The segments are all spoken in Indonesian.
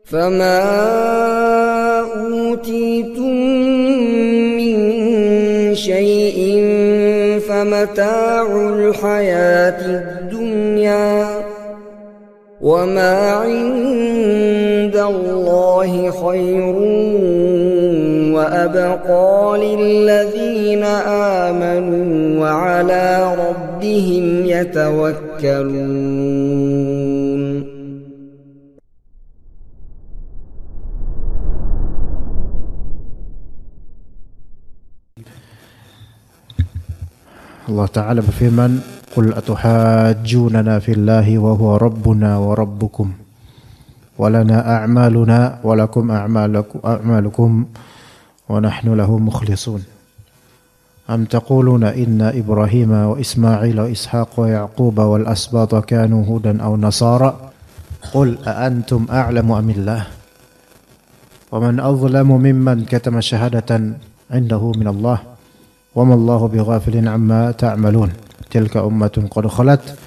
فما أوتيتم من شيء فمتاع الحياة الدنيا وما عند الله خير وأبقى للذين آمنوا وعلى ربهم يتوكلون. Allah Ta'ala berfirman, Qul atuhajjunana fillahi wa huwa rabbuna wa rabbukum wa lana a'maluna wa lakum a'malukum wa nahnu lahu mukhlisun. Am taquluna inna Ibrahima wa Ismaila wa Ishaq wa Yaquba wal asbata kanu hudan aw nasara Qul a antum a'lamu amillah wa man azlamu mimman katama shahadatan 'indahu min Allah وَمَا اللَّهُ بِغَافِلٍ عَمَّا تَعْمَلُونَ تِلْكَ أُمَّةٌ قَدْ خَلَتْ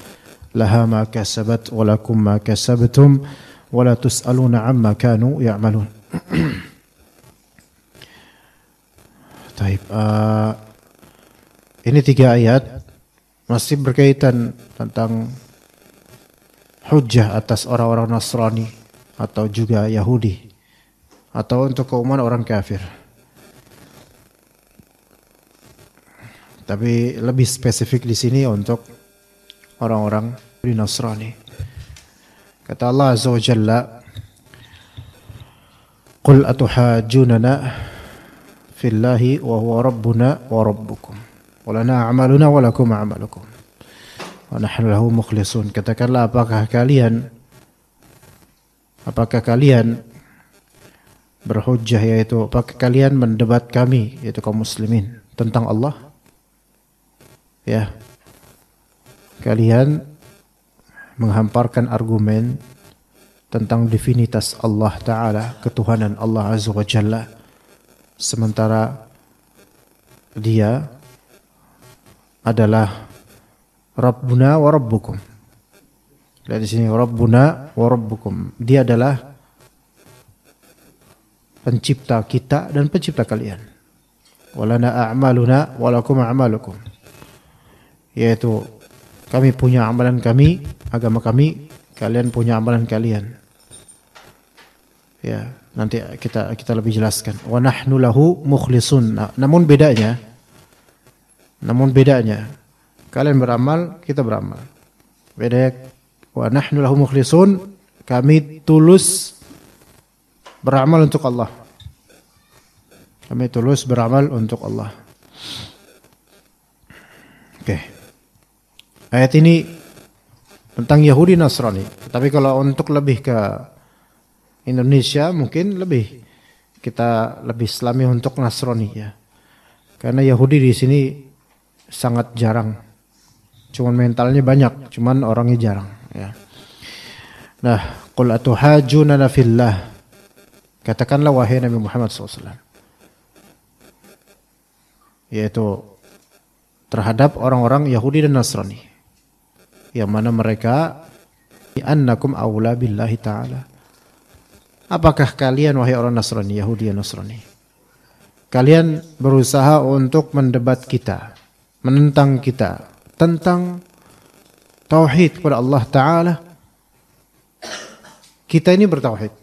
لَهَا مَا كَسَبَتْ وَلَكُمْ مَا كَسَبْتُمْ وَلَا تُسْأَلُونَ عَمَّا كَانُوا يَعْمَلُونَ. Ini 3 ayat masih berkaitan tentang hujjah atas orang-orang Nasrani atau juga Yahudi atau untuk keumuman orang kafir. Tapi lebih spesifik di sini untuk orang-orang di Nasrani. Kata Allah Azza wa Jalla, Qul atuhajjunana fillahi wa huwa rabbuna wa rabbukum wa lana a'maluna wa lakum a'malukum wa nahnu lahu mukhlisun. Katakanlah, apakah kalian berhujjah, yaitu apakah kalian mendebat kami, yaitu kaum muslimin, tentang Allah? Ya, kalian menghamparkan argumen tentang divinitas Allah Ta'ala, ketuhanan Allah Azza wa Jalla, sementara Dia adalah Rabbuna wa Rabbukum. Lihat di sini, Rabbuna wa Rabbukum. Dia adalah pencipta kita dan pencipta kalian. Walana a'maluna walakum a'malukum. Yaitu kami punya amalan kami, agama kami, kalian punya amalan kalian. Ya, nanti kita lebih jelaskan. Wa nahnu lahu mukhlisun. Namun bedanya kalian beramal, kita beramal. Beda. Wa nahnu lahu mukhlisun, kami tulus beramal untuk Allah. Kami tulus beramal untuk Allah. Oke. Ayat ini tentang Yahudi Nasrani. Tapi kalau untuk lebih ke Indonesia mungkin kita lebih Islami untuk Nasrani ya. Karena Yahudi di sini sangat jarang. Cuman mentalnya banyak, cuman orangnya jarang ya. Nah, qul atuhajjunana fillah. Katakanlah wahai Nabi Muhammad SAW. Yaitu terhadap orang-orang Yahudi dan Nasrani. Yang mana mereka annakum aula billahi ta'ala. Apakah kalian wahai orang Nasrani, Yahudi dan Nasrani, kalian berusaha untuk mendebat kita, menentang kita tentang tauhid kepada Allah Ta'ala? Kita ini bertauhid.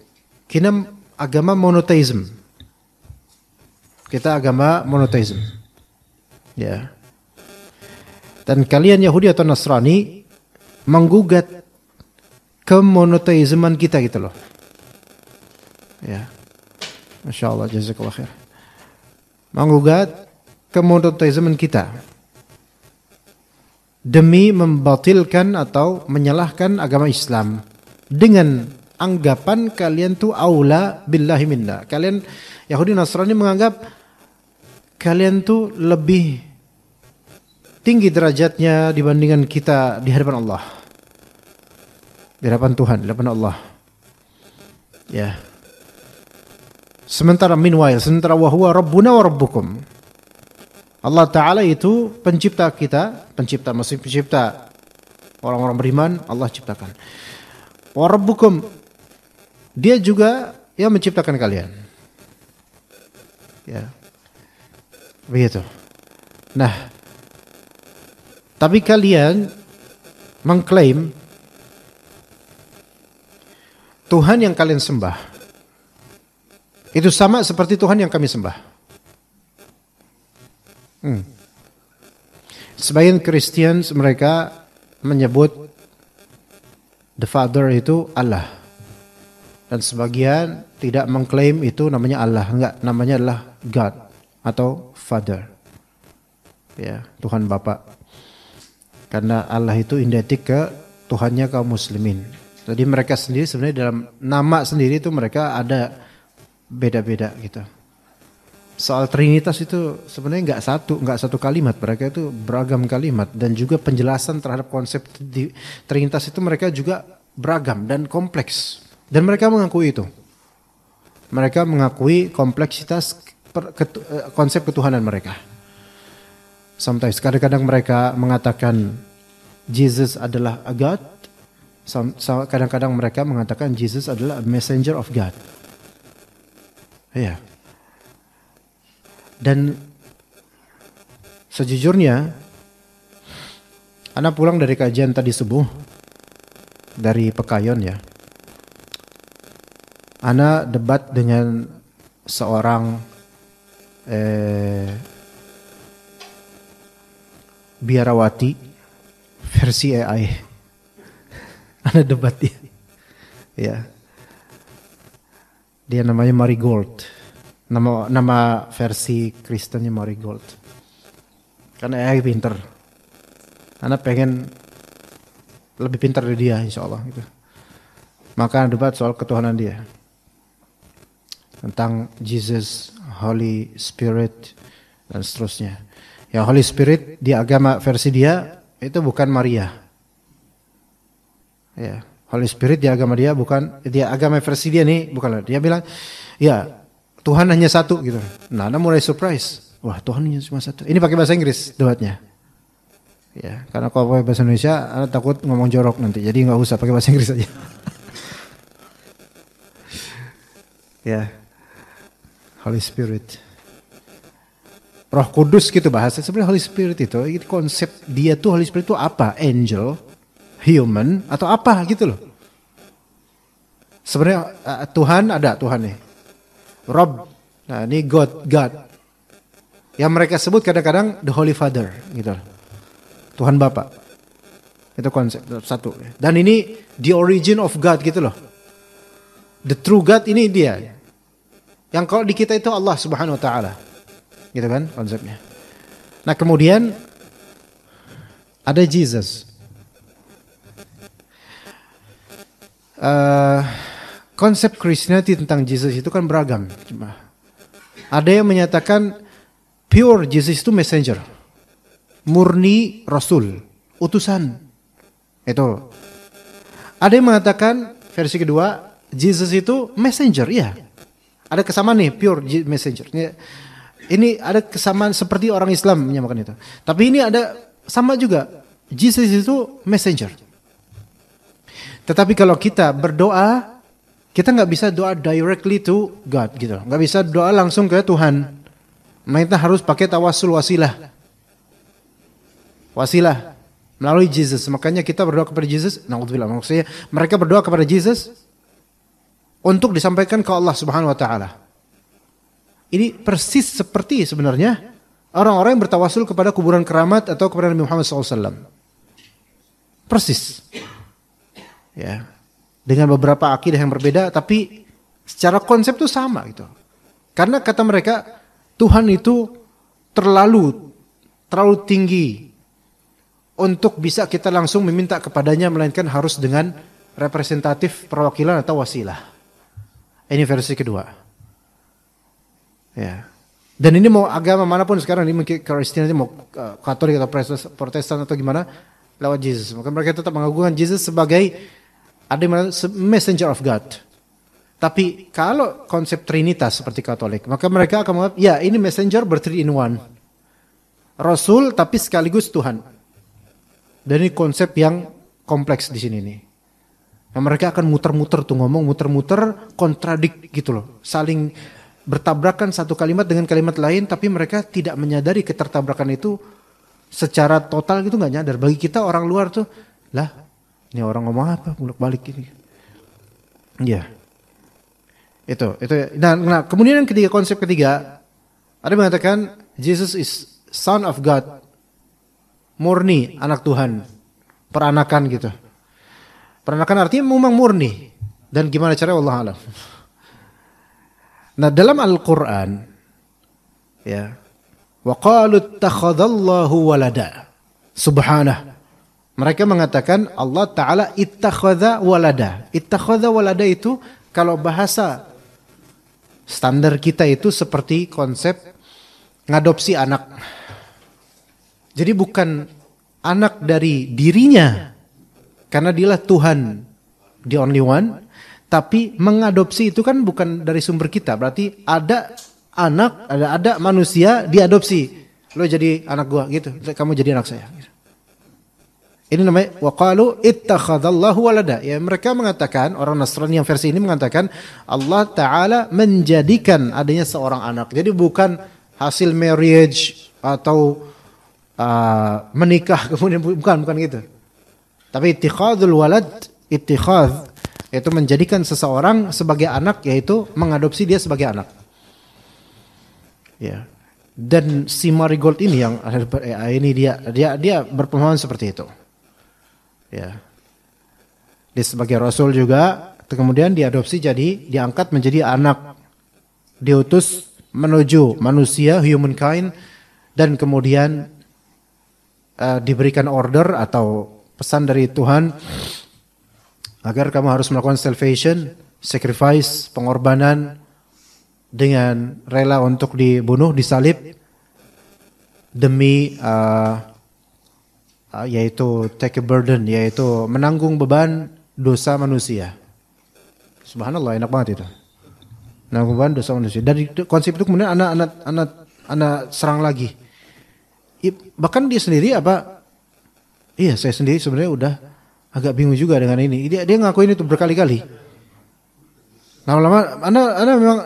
Kita agama monoteisme. Kita agama monoteisme. Ya. Dan kalian Yahudi atau Nasrani menggugat kemonoteisman kita gitu loh. Ya. Masya Allah, jazakallah khair. Menggugat kemonoteisman kita demi membatilkan atau menyalahkan agama Islam dengan anggapan kalian tuh aula billahi minna. Kalian Yahudi Nasrani menganggap kalian tuh lebih tinggi derajatnya dibandingkan kita di hadapan Allah. Di hadapan Tuhan, di hadapan Allah. Ya. Sementara wahwa rabbuna wa rabbukum. Allah Ta'ala itu pencipta kita, pencipta orang-orang beriman, Allah ciptakan. Wa rabbukum, Dia juga yang menciptakan kalian. Ya. Begitu. Nah, tapi kalian mengklaim Tuhan yang kalian sembah itu sama seperti Tuhan yang kami sembah. Sebagian Christians mereka menyebut the Father itu Allah. Dan sebagian tidak mengklaim itu namanya Allah. Enggak, namanya adalah God atau Father. Ya, Tuhan Bapa. Karena Allah itu identik ke Tuhannya kaum muslimin. Jadi mereka sendiri sebenarnya dalam nama sendiri itu mereka ada beda-beda gitu. Soal Trinitas itu sebenarnya nggak satu kalimat, mereka itu beragam kalimat dan juga penjelasan terhadap konsep Trinitas itu mereka juga beragam dan kompleks dan mereka mengakui itu. Mereka mengakui kompleksitas konsep ketuhanan mereka. Sometimes kadang-kadang mereka mengatakan Jesus adalah a God. Kadang-kadang mereka mengatakan Jesus adalah a messenger of God. Ya. Dan sejujurnya Ana pulang dari kajian tadi subuh dari Pekayon ya. Ana debat dengan seorang biarawati versi AI. Ana debat dia. Ya. Dia namanya Marigold. Nama versi Kristennya Marigold. Karena AI pinter. Ana pengen lebih pintar dari dia insyaallah gitu. Maka debat soal ketuhanan dia. Tentang Jesus, Holy Spirit dan seterusnya. Yang Holy Spirit di agama versi dia itu bukan Maria. Ya, Holy Spirit di agama dia bukan, dia agama versi dia nih bukan. Dia bilang, ya Tuhan hanya satu gitu. Nah, Anda mulai surprise. Wah, Tuhan hanya cuma satu. Ini pakai bahasa Inggris debatnya. Ya, karena kalau pakai bahasa Indonesia, Anda takut ngomong jorok nanti. Jadi nggak usah pakai bahasa Inggris aja. Ya, Holy Spirit. Roh Kudus gitu bahasa. Sebenarnya Holy Spirit itu konsep dia tuh Holy Spirit itu apa? Angel, human atau apa gitu loh. Sebenarnya Tuhan ada Tuhan nih. Rob, nah ini God. Yang mereka sebut kadang-kadang the Holy Father gitu. Tuhan Bapa. Itu konsep satu. Dan ini the origin of God gitu loh. The true God ini dia. Yang kalau di kita itu Allah Subhanahu wa taala. Gitu kan konsepnya. Nah, kemudian ada Jesus. Konsep Christianity tentang Jesus itu kan beragam. Ada yang menyatakan pure Jesus itu messenger, murni Rasul, utusan. Itu. Ada yang mengatakan versi kedua Jesus itu messenger, ya. Ada kesamaan nih pure messenger. Ini ada kesamaan seperti orang Islam menyamakan itu. Tapi ini ada sama juga Jesus itu messenger. Tetapi kalau kita berdoa, kita nggak bisa doa directly to God gitu, nggak bisa doa langsung ke Tuhan. Kita harus pakai tawasul wasilah melalui Jesus. Makanya kita berdoa kepada Jesus. Naudzubillah, maksudnya mereka berdoa kepada Jesus untuk disampaikan ke Allah Subhanahu Wa Taala. Ini persis seperti sebenarnya orang-orang yang bertawasul kepada kuburan keramat atau kepada Nabi Muhammad SAW. Persis. Ya. Dengan beberapa akidah yang berbeda, tapi secara konsep itu sama gitu. Karena kata mereka Tuhan itu terlalu tinggi untuk bisa kita langsung meminta kepadanya, melainkan harus dengan representatif perwakilan atau wasilah. Ini versi kedua. Ya. Dan ini mau agama manapun sekarang, ini mungkin Kristiani mau Katolik atau Protestan atau gimana, lewat Jesus. Maka mereka tetap mengagungkan Jesus sebagai ada messenger of God. Tapi kalau konsep Trinitas seperti Katolik, maka mereka akan mengatakan, ya ini messenger ber-3 in 1. Rasul tapi sekaligus Tuhan. Dan ini konsep yang kompleks di sini nih. Mereka akan muter-muter tuh ngomong, muter-muter kontradik gitu loh. Saling bertabrakan satu kalimat dengan kalimat lain, tapi mereka tidak menyadari ketertabrakan itu secara total gitu, nggak nyadar. Bagi kita orang luar tuh, lah ini orang ngomong apa bolak-balik ini. Iya. Itu. Nah, kemudian yang ketiga, konsep ketiga, ada yang mengatakan Jesus is Son of God, murni anak Tuhan, peranakan gitu. Peranakan artinya memang murni. Dan gimana cara Allah alam. Nah, dalam Al-Quran, ya, wa qalu ittakhadallahu walada, subhanah. Mereka mengatakan Allah Ta'ala ittakhadha walada. Ittakhadha walada itu kalau bahasa standar kita itu seperti konsep ngadopsi anak. Jadi bukan anak dari dirinya, karena dialah Tuhan, the only one. Tapi mengadopsi itu kan bukan dari sumber kita. Berarti ada anak, ada manusia diadopsi. Lo jadi anak gua gitu, kamu jadi anak saya. Ini namanya waqalu ittakhadallahu walada. Ya, mereka mengatakan, orang Nasrani yang versi ini mengatakan Allah Ta'ala menjadikan adanya seorang anak. Jadi bukan hasil marriage atau menikah kemudian, bukan gitu. Tapi ittikhadul walad, ittikhad itu menjadikan seseorang sebagai anak, yaitu mengadopsi dia sebagai anak. Ya. Dan si Marigold ini yang ini dia berpemahaman seperti itu. Ya. Dia sebagai rasul juga, kemudian diadopsi jadi diangkat menjadi anak. Diutus menuju manusia, humankind, dan kemudian diberikan order atau pesan dari Tuhan agar kamu harus melakukan salvation, sacrifice, pengorbanan dengan rela untuk dibunuh, disalib demi yaitu take a burden, yaitu menanggung beban dosa manusia. Subhanallah, enak banget itu. Menanggung beban dosa manusia. Dari konsep itu kemudian anak serang lagi. Bahkan dia sendiri iya, saya sendiri sebenarnya udah agak bingung juga dengan ini. Dia ngakuin itu berkali-kali. Lama-lama Anda memang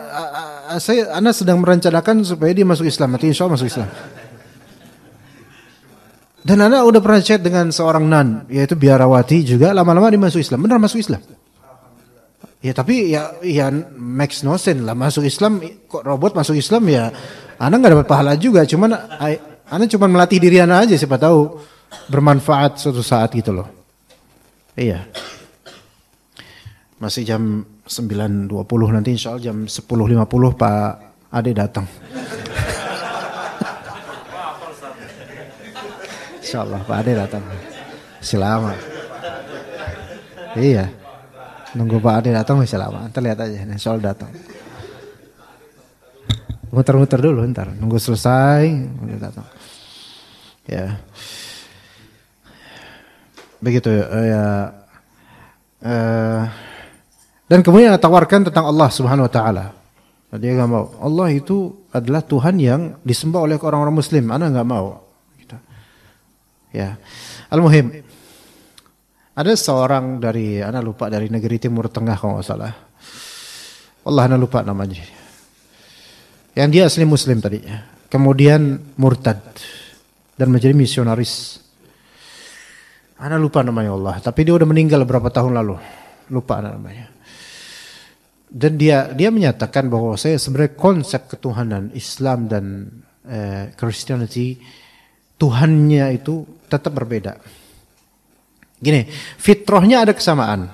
Anda sedang merencanakan supaya dia masuk Islam. Nanti insya Allah masuk Islam. Dan Anda udah pernah chat dengan seorang nun, yaitu biarawati juga. Lama-lama dia masuk Islam. Benar masuk Islam. Ya tapi ya makes no sense lah, masuk Islam kok robot masuk Islam, ya Anda nggak dapat pahala juga. Cuman Anda cuma melatih diri Anda aja, siapa tahu bermanfaat suatu saat gitu loh. Iya. Masih jam 9.20 nanti insya Allah jam 10.50 Pak Ade datang. Insya Allah Pak Ade datang. Selamat. Iya. Nunggu Pak Ade datang masih lama. Ntar lihat aja, insya Allah datang. Muter-muter dulu ntar. Nunggu selesai, udah datang. Ya. Begitu ya. Dan kemudian tawarkan tentang Allah Subhanahu wa taala. Dia enggak mau. Allah itu adalah Tuhan yang disembah oleh orang-orang muslim. Ana enggak mau. Gitu. Ya. Al-muhim. Ada seorang dari, ana lupa, dari negeri Timur Tengah kalau enggak salah. Allah, ana lupa namanya. Yang dia asli muslim tadi. Kemudian murtad dan menjadi misionaris. Ana lupa namanya Allah, tapi dia udah meninggal beberapa tahun lalu. Lupa namanya. Dan dia menyatakan bahwa saya sebenarnya konsep ketuhanan Islam dan Christianity, Tuhannya itu tetap berbeda. Gini, fitrahnya ada kesamaan.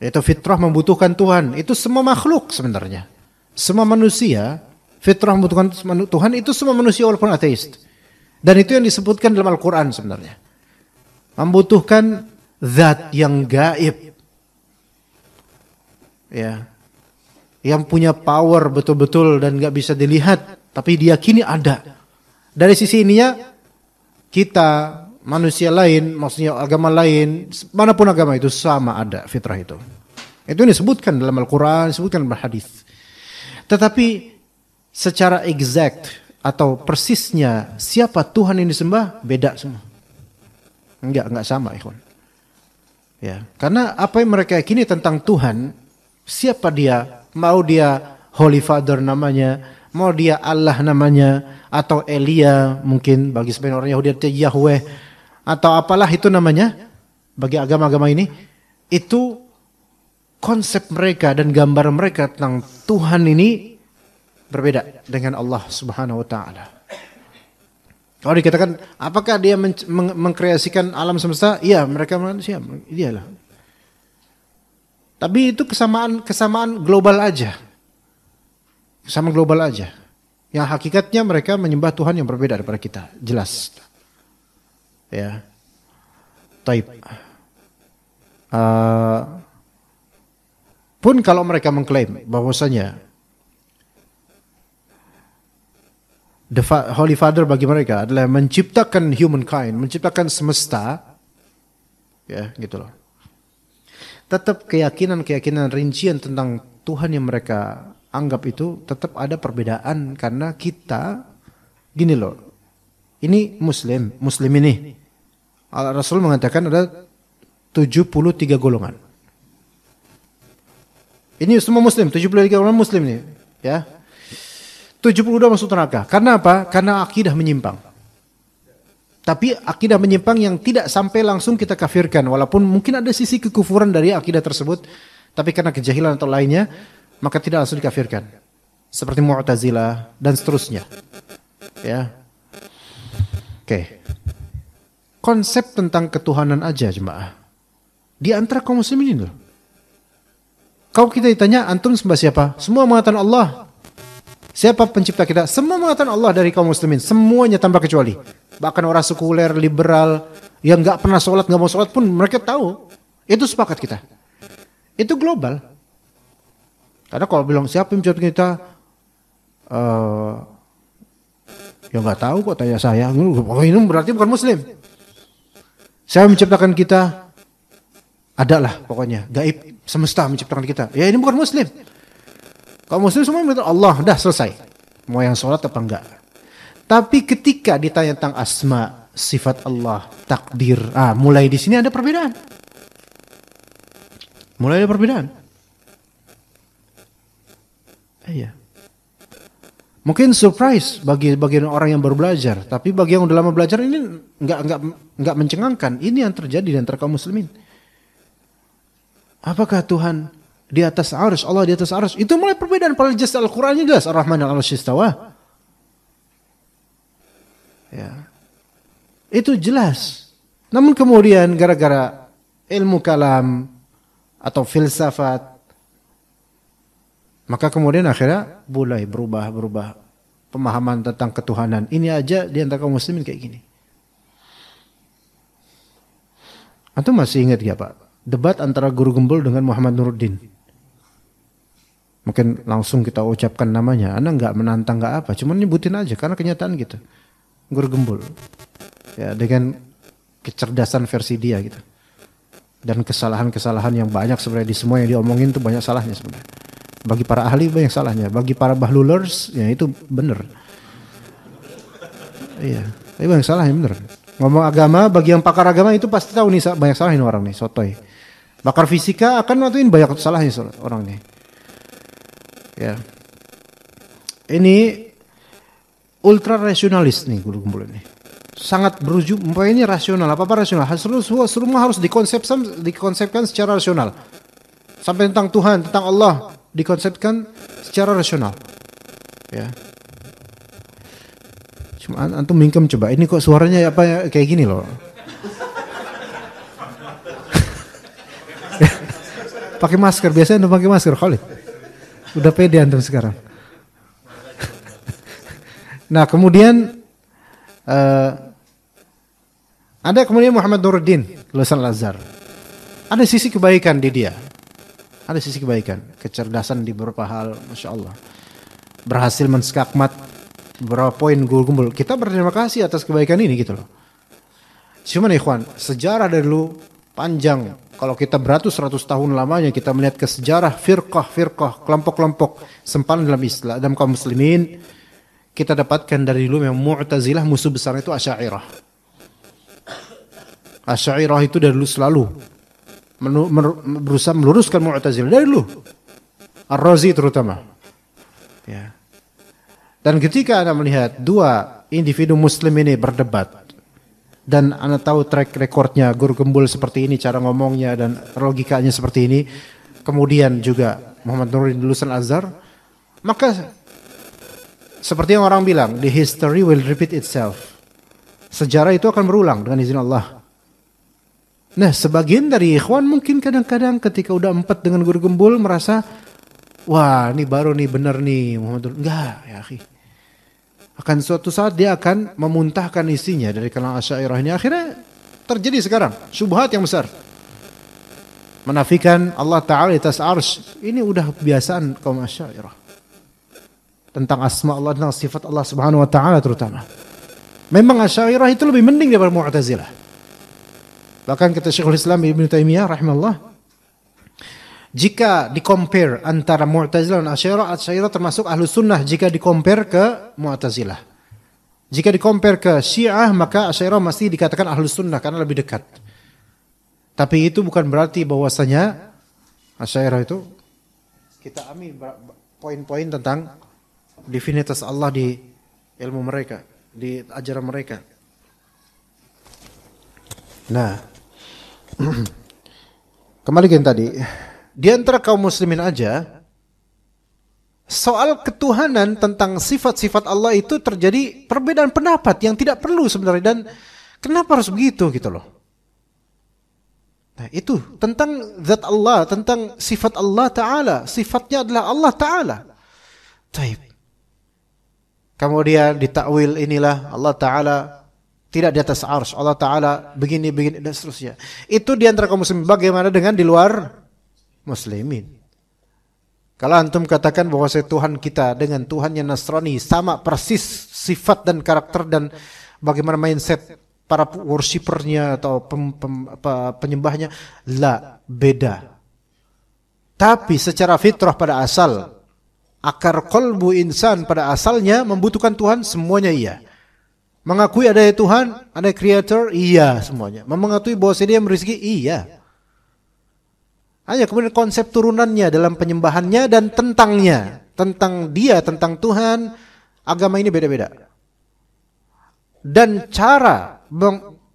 Yaitu fitrah membutuhkan Tuhan. Itu semua makhluk sebenarnya. Semua manusia, fitrah membutuhkan Tuhan, itu semua manusia walaupun ateis. Dan itu yang disebutkan dalam Al-Quran sebenarnya. Membutuhkan zat yang gaib, ya, yang punya power betul-betul dan gak bisa dilihat, tapi diyakini ada. Dari sisi ininya, kita manusia lain, maksudnya agama lain, manapun agama itu sama ada fitrah itu. Itu yang disebutkan dalam Al-Quran, disebutkan dalam hadis. Tetapi secara exact atau persisnya siapa Tuhan yang disembah beda semua. Enggak sama, ikhwan. Ya, karena apa yang mereka yakini tentang Tuhan, siapa dia, mau dia Holy Father namanya, mau dia Allah namanya, atau Elia mungkin bagi sebagian orang Yahudi atau Yahweh, atau apalah itu namanya, bagi agama-agama ini, itu konsep mereka dan gambar mereka tentang Tuhan ini berbeda dengan Allah Subhanahu wa taala. Kalau dikatakan apakah dia mengkreasikan alam semesta? Iya, mereka manusia, iyalah. Tapi itu kesamaan global aja. Sama global aja. Yang hakikatnya mereka menyembah Tuhan yang berbeda daripada kita, jelas. Ya. Taib. Pun kalau mereka mengklaim bahwasanya the Holy Father bagi mereka adalah menciptakan humankind, menciptakan semesta, ya gitu loh. Tetap keyakinan rincian tentang Tuhan yang mereka anggap itu tetap ada perbedaan karena kita gini loh. Ini Muslim ini. Rasul mengatakan ada 73 golongan. Ini semua Muslim, 73 golongan Muslim nih, ya. 72 masuk neraka. Karena apa? Karena akidah menyimpang. Tapi akidah menyimpang yang tidak sampai langsung kita kafirkan. Walaupun mungkin ada sisi kekufuran dari akidah tersebut. Tapi karena kejahilan atau lainnya, maka tidak langsung dikafirkan. Seperti Mu'tazilah dan seterusnya. Ya. Oke. Konsep tentang ketuhanan aja jemaah. Di antara kaum muslimin loh. Kalau kita ditanya, antum sembah siapa? Semua mengatakan Allah. Siapa pencipta kita? Semua mengatakan Allah dari kaum muslimin. Semuanya tanpa kecuali. Bahkan orang sekuler, liberal, yang gak pernah sholat, gak mau sholat pun mereka tahu. Itu sepakat kita. Itu global. Karena kalau bilang siapa yang menciptakan kita? Ya gak tahu kok, tanya saya. Oh, ini berarti bukan muslim. Siapa menciptakan kita? Adalah pokoknya. Gaib, semesta menciptakan kita. Ya ini bukan muslim. Kalau muslim semua mengatakan Allah, dah selesai. Mau yang sholat apa enggak. Tapi ketika ditanya tentang asma, sifat Allah, takdir, mulai di sini ada perbedaan. Mulai ada perbedaan. Iya. Mungkin surprise bagi orang yang baru belajar, tapi bagi yang udah lama belajar ini enggak mencengangkan. Ini yang terjadi di antara kaum muslimin. Apakah Tuhan di atas arsy, Allah di atas arsy? Itu mulai perbedaan. Pada jelas Al-Qurannya jelas Ar-Rahman al-Arsy istawa. Ya. Itu jelas. Namun kemudian gara-gara ilmu kalam atau filsafat, maka kemudian akhirnya mulai berubah pemahaman tentang ketuhanan. Ini aja di antara kaum muslimin kayak gini. Antum masih ingat ya Pak? Debat antara Guru Gembul dengan Muhammad Nuruddin. Mungkin langsung kita ucapkan namanya. Anda nggak menantang nggak apa, cuma nyebutin aja karena kenyataan gitu. Guru Gembul, ya dengan kecerdasan versi dia gitu. Dan kesalahan-kesalahan yang banyak sebenarnya di semua yang diomongin itu banyak salahnya sebenarnya. Bagi para ahli banyak salahnya, bagi para bahlulers ya itu benar. Iya, tapi banyak salahnya benar. Ngomong agama bagi yang pakar agama itu pasti tahu nih banyak salahnya orang nih, sotoy. Pakar fisika akan ngatuin banyak salahnya orang nih. Ya. Ini ultra rasionalis nih Guru Gembul ini. Sangat berujuk, ini rasional. Apa rasional? Semua harus dikonsepkan secara rasional. Sampai tentang Tuhan, tentang Allah dikonsepkan secara rasional. Ya. Cuma antum mingkem coba. Ini kok suaranya apa kayak gini loh. Pakai masker, biasanya antum pakai masker, Khalid. Udah pede antum sekarang. Nah, kemudian ada kemudian Muhammad Nuruddin, lulusan Al-Azhar. Ada sisi kebaikan di dia. Ada sisi kebaikan, kecerdasan di beberapa hal, Masya Allah. Berhasil menskakmat beberapa poin Guru Gembul. Kita berterima kasih atas kebaikan ini gitu loh. Cuman ikhwan, sejarah dari dulu panjang. Kalau kita beratus-ratus tahun lamanya kita melihat ke sejarah firqah, kelompok-kelompok sempalan dalam Islam, dalam kaum muslimin, kita dapatkan dari dulu yang Mu'tazilah musuh besar itu Asy'ariyah. Asy'ariyah itu dari dulu selalu berusaha meluruskan Mu'tazilah dari dulu. Ar-Razi terutama. Ya. Dan ketika Anda melihat dua individu muslim ini berdebat, dan Anda tahu track recordnya guru gembul seperti ini, cara ngomongnya dan logikanya seperti ini, kemudian juga Muhammad Nuruddin lulusan Azhar, maka seperti yang orang bilang, the history will repeat itself. Sejarah itu akan berulang dengan izin Allah. Nah, sebagian dari ikhwan mungkin kadang-kadang ketika udah empat dengan guru gembul merasa, wah ini baru nih, benar nih Muhammad Nuruddin. Enggak ya akhi. Akan suatu saat dia akan memuntahkan isinya dari kalangan Asy'ariyah ini. Akhirnya terjadi sekarang syubhat yang besar. Menafikan Allah Ta'ala di atas arsy. Ini udah kebiasaan kaum Asy'ariyah. Tentang asma Allah dan sifat Allah Subhanahu wa Ta'ala terutama. Memang Asy'ariyah itu lebih mending daripada Mu'tazilah. Bahkan kata Syekhul Islam Ibnu Taimiyah rahimahullah, jika di-compare antara Mu'tazilah dan Asy'ariyah termasuk Ahlus Sunnah jika di-compare ke Mu'tazilah. Jika di-compare ke Syiah maka Asy'ariyah masih dikatakan Ahlus Sunnah karena lebih dekat. Tapi itu bukan berarti bahwasanya Asy'ariyah itu, kita ambil poin-poin tentang divinitas Allah di ilmu mereka, di ajaran mereka. Nah, kembali ke yang tadi. Di antara kaum muslimin aja, soal ketuhanan tentang sifat-sifat Allah itu terjadi perbedaan pendapat yang tidak perlu sebenarnya. Dan kenapa harus begitu gitu loh. Nah itu tentang zat Allah, tentang sifat Allah Ta'ala. Sifatnya adalah Allah Ta'ala. Taib. Kemudian ditakwil inilah Allah Ta'ala tidak di atas arsy, Allah Ta'ala begini dan seterusnya. Itu di antara kaum muslimin. Bagaimana dengan di luar muslimin? Kalau antum katakan bahwa Tuhan kita dengan Tuhan yang Nasrani sama persis sifat dan karakter dan bagaimana mindset para worshippernya atau penyembahnya, lah, beda. Tapi secara fitrah pada asal, akar qalbu insan pada asalnya membutuhkan Tuhan, semuanya iya. Mengakui ada Tuhan, ada creator, iya semuanya. Mengakui bahwa dia yang berizki, iya. Hanya kemudian konsep turunannya dalam penyembahannya dan tentangnya, tentang dia, tentang Tuhan, agama ini beda-beda. Dan cara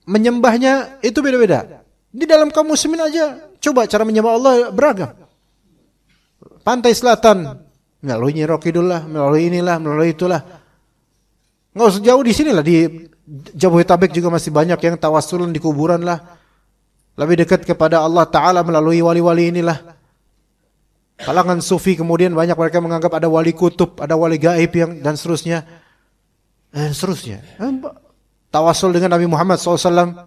menyembahnya itu beda-beda. Di dalam kaum muslimin aja, coba cara menyembah Allah beragam. Pantai Selatan, melalui Nyi Rokidullah, melalui inilah, melalui itulah. Nggak usah jauh di sini lah, di Jabodetabek juga masih banyak yang tawassulan di kuburan lah. Lebih dekat kepada Allah Ta'ala melalui wali-wali inilah. Kalangan sufi kemudian banyak mereka menganggap ada wali kutub, ada wali gaib yang dan seterusnya. Dan seterusnya. Tawassul dengan Nabi Muhammad SAW.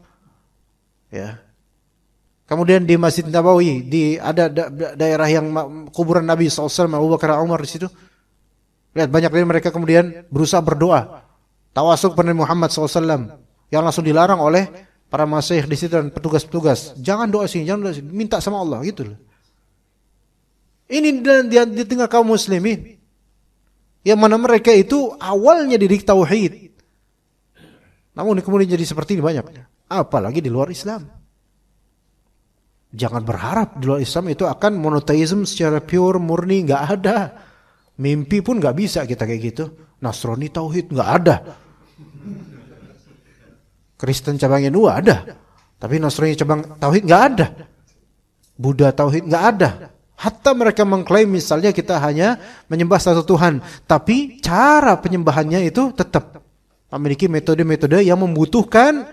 Ya. Kemudian di Masjid Nabawi, ada daerah yang kuburan Nabi SAW, Abu Bakar Umar di situ. Lihat banyak dari mereka kemudian berusaha berdoa. Tawassul kepada Nabi Muhammad SAW. Yang langsung dilarang oleh para masyayikh di situ dan petugas-petugas. Jangan doa sini, jangan doa sini. Minta sama Allah, gitu loh. Ini di tengah kaum muslimin. Yang mana mereka itu awalnya didik tauhid. Namun kemudian jadi seperti ini banyaknya. Apalagi di luar Islam. Jangan berharap di luar Islam itu akan monoteisme secara pure, murni. Nggak ada. Mimpi pun nggak bisa kita kayak gitu. Nasrani tauhid nggak ada. Kristen cabangnya 2 ada. Tapi Nasrani cabang tauhid nggak ada. Buddha tauhid nggak ada. Hatta mereka mengklaim misalnya kita hanya menyembah satu Tuhan. Tapi cara penyembahannya itu tetap memiliki metode-metode yang membutuhkan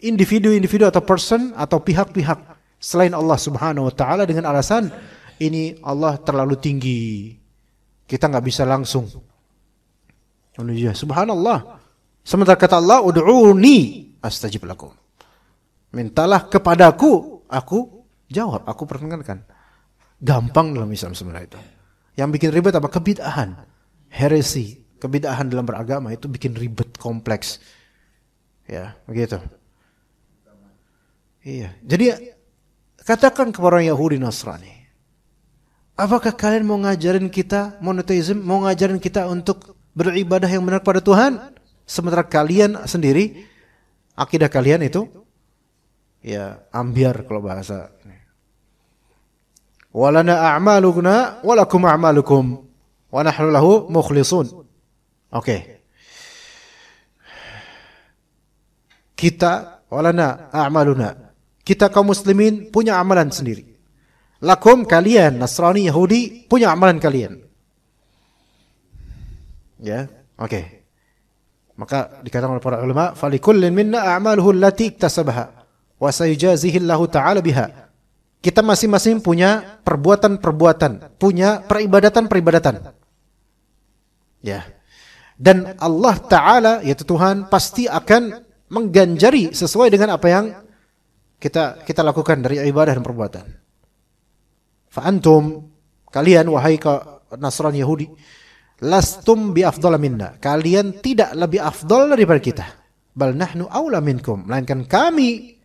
individu-individu atau person atau pihak-pihak selain Allah Subhanahu wa Ta'ala dengan alasan ini Allah terlalu tinggi. Kita nggak bisa langsung. Subhanallah. Sementara kata Allah, ud'uni astajib lakum. Mintalah kepadaku, aku jawab, aku perkenankan. Gampang dalam Islam sebenarnya itu. Yang bikin ribet apa? Kebid'ahan, heresi, kebid'ahan dalam beragama itu bikin ribet, kompleks. Ya, begitu. Iya. Jadi katakan kepada orang Yahudi Nasrani, apakah kalian mau ngajarin kita monoteisme, mau ngajarin kita untuk beribadah yang benar pada Tuhan? Sementara kalian sendiri, akidah kalian itu ya ambiar kalau bahasa wa lana a'maluna wa lakum a'malukum wa nahnu lahu mukhlisun. Oke. Kita walana a'maluna. Kita kaum muslimin punya amalan sendiri. Lakum kalian Nasrani Yahudi punya amalan kalian. Ya, oke. Maka dikatakan oleh para ulama, falikullin minna a'maluhu allati iktasabaha wa sayujazihi Allah taala biha. Kita masing-masing punya perbuatan-perbuatan, punya peribadatan-peribadatan. Ya. Dan Allah taala yaitu Tuhan pasti akan mengganjari sesuai dengan apa yang kita lakukan dari ibadah dan perbuatan. Fa antum kalian wahai Nasrani Yahudi lastum bi afdhala minna. Kalian tidak lebih afdal daripada kita. Bal nahnu aula minkum. Melainkan kami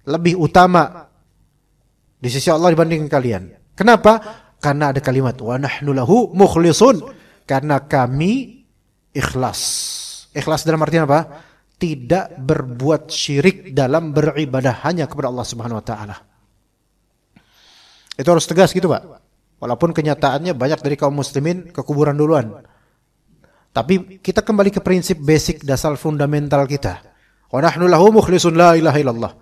lebih utama di sisi Allah dibandingkan kalian. Kenapa? Karena ada kalimat wa nahnu lahu mukhlisun. Karena kami ikhlas. Ikhlas dalam artian apa? Tidak berbuat syirik dalam beribadah hanya kepada Allah Subhanahu wa taala. Itu harus tegas gitu, Pak. Walaupun kenyataannya banyak dari kaum muslimin ke kuburan duluan. Tapi kita kembali ke prinsip basic dasar fundamental kita. Wa nahnu lahu mukhlisun la ilaha illallah.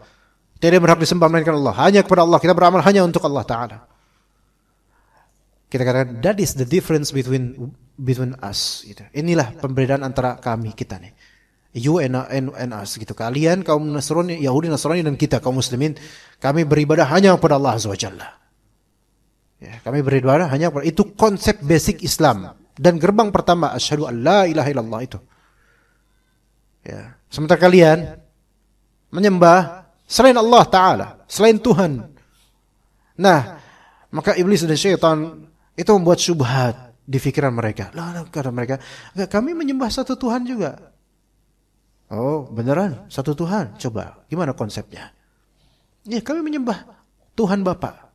Tidak berhak disembah melainkan Allah, hanya kepada Allah. Kita beramal hanya untuk Allah taala. Kita katakan that is the difference between us gitu. Inilah perbedaan antara kami kita nih. You and us gitu. Kalian kaum Nasrani, Yahudi, Nasrani dan kita kaum muslimin, kami beribadah hanya kepada Allah Azza wa Jalla. Ya, kami beribadah hanya kepada itu konsep basic Islam dan gerbang pertama asyhadu an la ilaha illallah itu. Ya, sementara kalian menyembah selain Allah taala, selain Tuhan. Nah, maka iblis dan syaitan itu membuat syubhat di pikiran mereka. Lah kata mereka, enggak, kami menyembah satu Tuhan juga. Oh, beneran satu Tuhan. Coba, gimana konsepnya? Ya, kami menyembah Tuhan Bapa.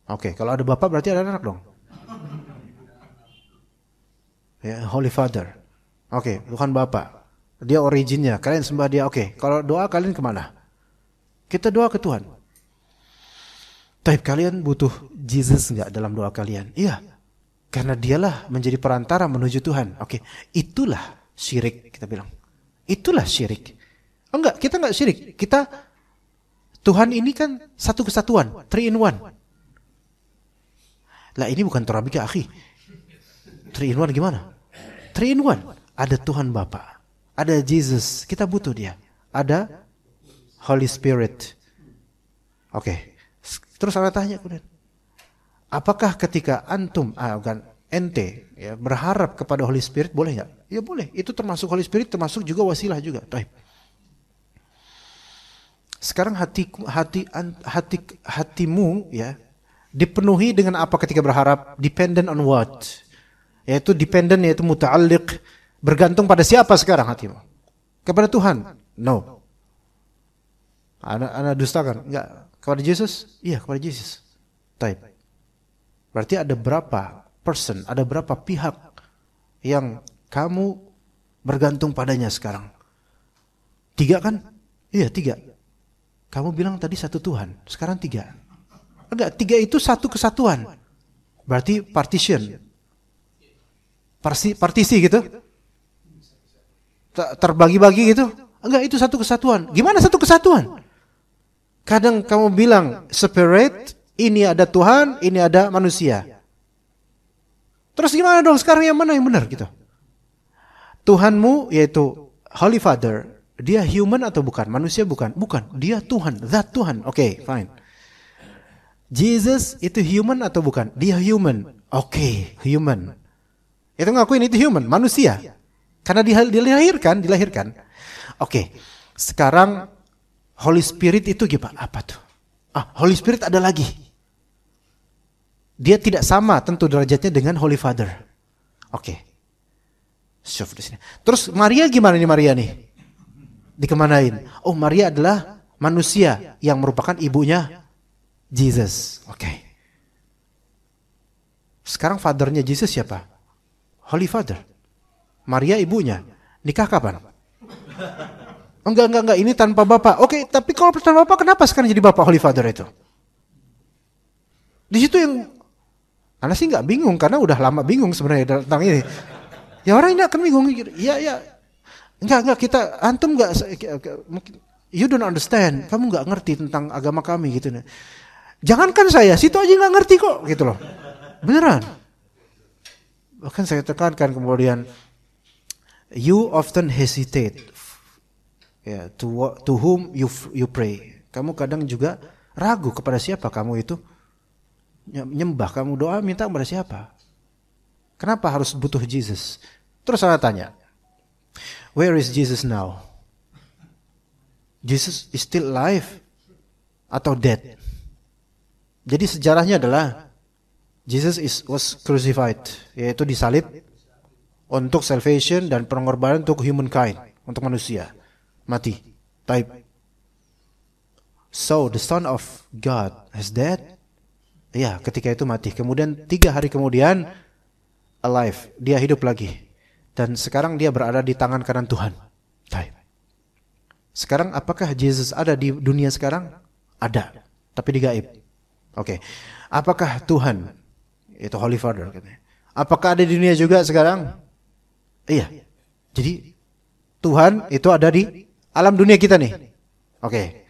Oke, kalau ada Bapa berarti ada anak dong. Ya, Holy Father. Oke, Tuhan Bapa. Dia originnya, kalian sembah dia. Oke, kalau doa kalian kemana? Kita doa ke Tuhan. Tapi kalian butuh Jesus enggak dalam doa kalian? Iya. Karena dialah menjadi perantara menuju Tuhan. Oke, itulah syirik kita bilang. Itulah syirik. Enggak, kita enggak syirik. Kita Tuhan ini kan satu kesatuan, 3 in 1. Lah ini bukan Torabika akhi. 3 in 1 gimana? 3 in 1. Ada Tuhan Bapa, ada Jesus, kita butuh dia. Ada Holy Spirit. Oke. Terus saya tanya kemudian, apakah ketika antum ente ya, berharap kepada Holy Spirit boleh nggak? Ya boleh. Itu termasuk Holy Spirit, termasuk juga wasilah juga. Taib. Sekarang hatimu ya dipenuhi dengan apa ketika berharap? Dependent on what? Yaitu dependent, yaitu muta'alliq, bergantung pada siapa sekarang hatimu? Kepada Tuhan? No. Ana dustakan? Enggak. Kepada Yesus? Iya, kepada Yesus. Taib. Berarti ada berapa person, ada berapa pihak yang kamu bergantung padanya sekarang? 3 kan? Iya, 3. Kamu bilang tadi satu Tuhan, sekarang 3. Enggak, 3 itu satu kesatuan. Berarti partition. Partisi gitu? Terbagi-bagi gitu? Enggak, itu satu kesatuan. Gimana satu kesatuan? Kadang kamu bilang separate, ini ada Tuhan, ini ada manusia. Terus gimana dong sekarang yang mana yang benar gitu? Tuhanmu yaitu Holy Father, dia human atau bukan? Manusia bukan? Bukan, dia Tuhan, zat Tuhan. Oke, fine. Jesus itu human atau bukan? Dia human. Oke, human. Itu ngakuin itu human, manusia. Karena dilahirkan. Oke, sekarang Holy Spirit itu gimana? Apa tuh? Holy Spirit ada lagi. Dia tidak sama tentu derajatnya dengan Holy Father. Oke. Syuf di sini. Terus Maria gimana nih Maria nih? Dikemanain? Oh, Maria adalah manusia yang merupakan ibunya Jesus. Oke. Sekarang fathernya Jesus siapa? Holy Father. Maria ibunya. Nikah kapan? Enggak, ini tanpa bapak. Oke, tapi kalau tanpa bapak kenapa sekarang jadi bapak Holy Father itu? Di situ yang Anda sih nggak bingung karena udah lama bingung sebenarnya tentang ini. Ya orang ini akan bingung. Ya, enggak kita antum nggak mungkin you don't understand. Kamu nggak ngerti tentang agama kami gitu. Jangankan saya, situ aja nggak ngerti kok gitu loh. Beneran. Bahkan saya tekankan kemudian, you often hesitate, ya, to whom you pray. Kamu kadang juga ragu kepada siapa kamu itu nyembah, kamu doa minta kepada siapa. Kenapa harus butuh Jesus? Terus saya tanya, where is Jesus now? Jesus is still alive atau dead? Jadi sejarahnya adalah Jesus was crucified, yaitu disalib untuk salvation dan pengorbanan untuk humankind, untuk manusia. Mati. Taib. So the Son of God is dead? Ya, ketika itu mati. Kemudian 3 hari kemudian alive, dia hidup lagi. Dan sekarang dia berada di tangan kanan Tuhan. Taib. Sekarang apakah Jesus ada di dunia sekarang? Ada, tapi di gaib. Oke. Apakah Tuhan, itu Holy Father katanya, apakah ada di dunia juga sekarang? Iya. Jadi Tuhan itu ada di alam dunia kita nih. Oke.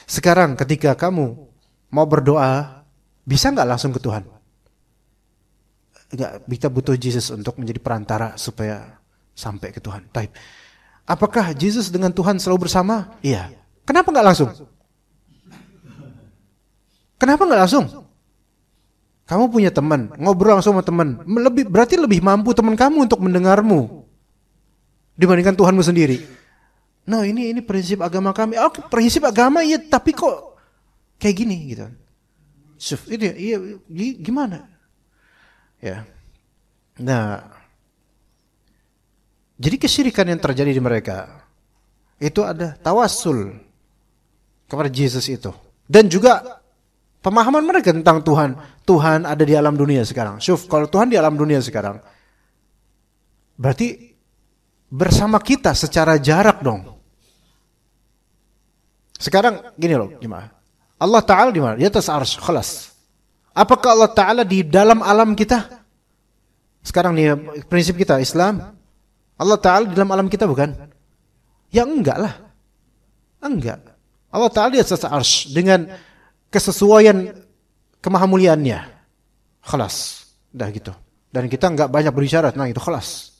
Sekarang ketika kamu mau berdoa, bisa nggak langsung ke Tuhan? Enggak, kita butuh Jesus untuk menjadi perantara supaya sampai ke Tuhan. Taib. Apakah Jesus dengan Tuhan selalu bersama? Iya. Kenapa nggak langsung? Kenapa nggak langsung? Kamu punya teman, ngobrol langsung sama teman, berarti lebih mampu teman kamu untuk mendengarmu dibandingkan Tuhanmu sendiri. No, ini prinsip agama kami. Oh, prinsip agama iya, tapi kok kayak gini gitu. Ini iya, gimana? Ya. Nah, jadi kesyirikan yang terjadi di mereka itu ada tawassul kepada Jesus itu, dan juga pemahaman mereka tentang Tuhan. Tuhan ada di alam dunia sekarang. Syuf, kalau Tuhan di alam dunia sekarang, berarti bersama kita secara jarak dong. Sekarang gini loh, gimana? Allah Ta'ala di mana? Di atas arsy, khalas. Apakah Allah Ta'ala di dalam alam kita? Sekarang nih prinsip kita Islam, Allah Ta'ala di dalam alam kita bukan? Ya enggak lah. Enggak. Allah Ta'ala di atas arsy dengan kesesuaian kemahamuliaannya. Khalas. Dah gitu. Dan kita enggak banyak berbicara tentang itu. Khalas.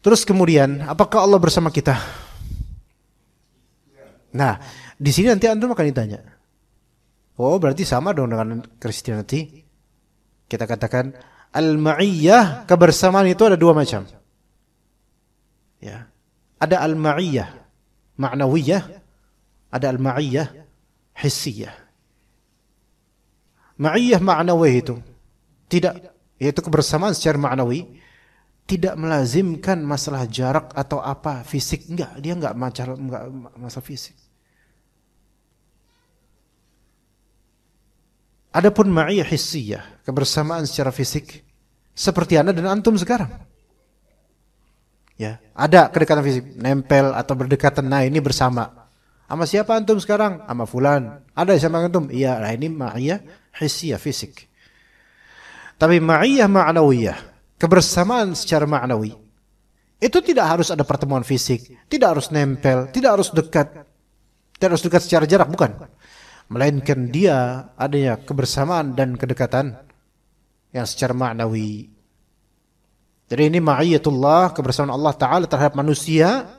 Terus kemudian, apakah Allah bersama kita? Nah, di sini nanti antum akan ditanya. Oh, berarti sama dong dengan Kristianiti. Kita katakan al-ma'iyyah, kebersamaan itu ada 2 macam. Ya. Ada al-ma'iyyah ma'nawiyah, ada al-ma'iyyah hissiyah. Ma'iyyah ma'nawi itu tidak, yaitu kebersamaan secara ma'nawi, tidak melazimkan masalah jarak atau apa fisik, enggak, dia enggak masalah fisik. Adapun ma'iyyah hissiyah, kebersamaan secara fisik, seperti Anda dan antum sekarang. Ya, ada kedekatan fisik, nempel atau berdekatan. Nah, ini bersama. Sama siapa antum sekarang? Sama fulan. Ada sama antum? Iya, nah ini ma'iyyah hissiyah, fisik. Tapi ma'iyyah ma'nawiyah, kebersamaan secara ma'nawi, itu tidak harus ada pertemuan fisik, tidak harus nempel, tidak harus dekat secara jarak, bukan. Melainkan dia adanya kebersamaan dan kedekatan yang secara ma'nawi. Jadi ini ma'iyyatullah, kebersamaan Allah Ta'ala terhadap manusia.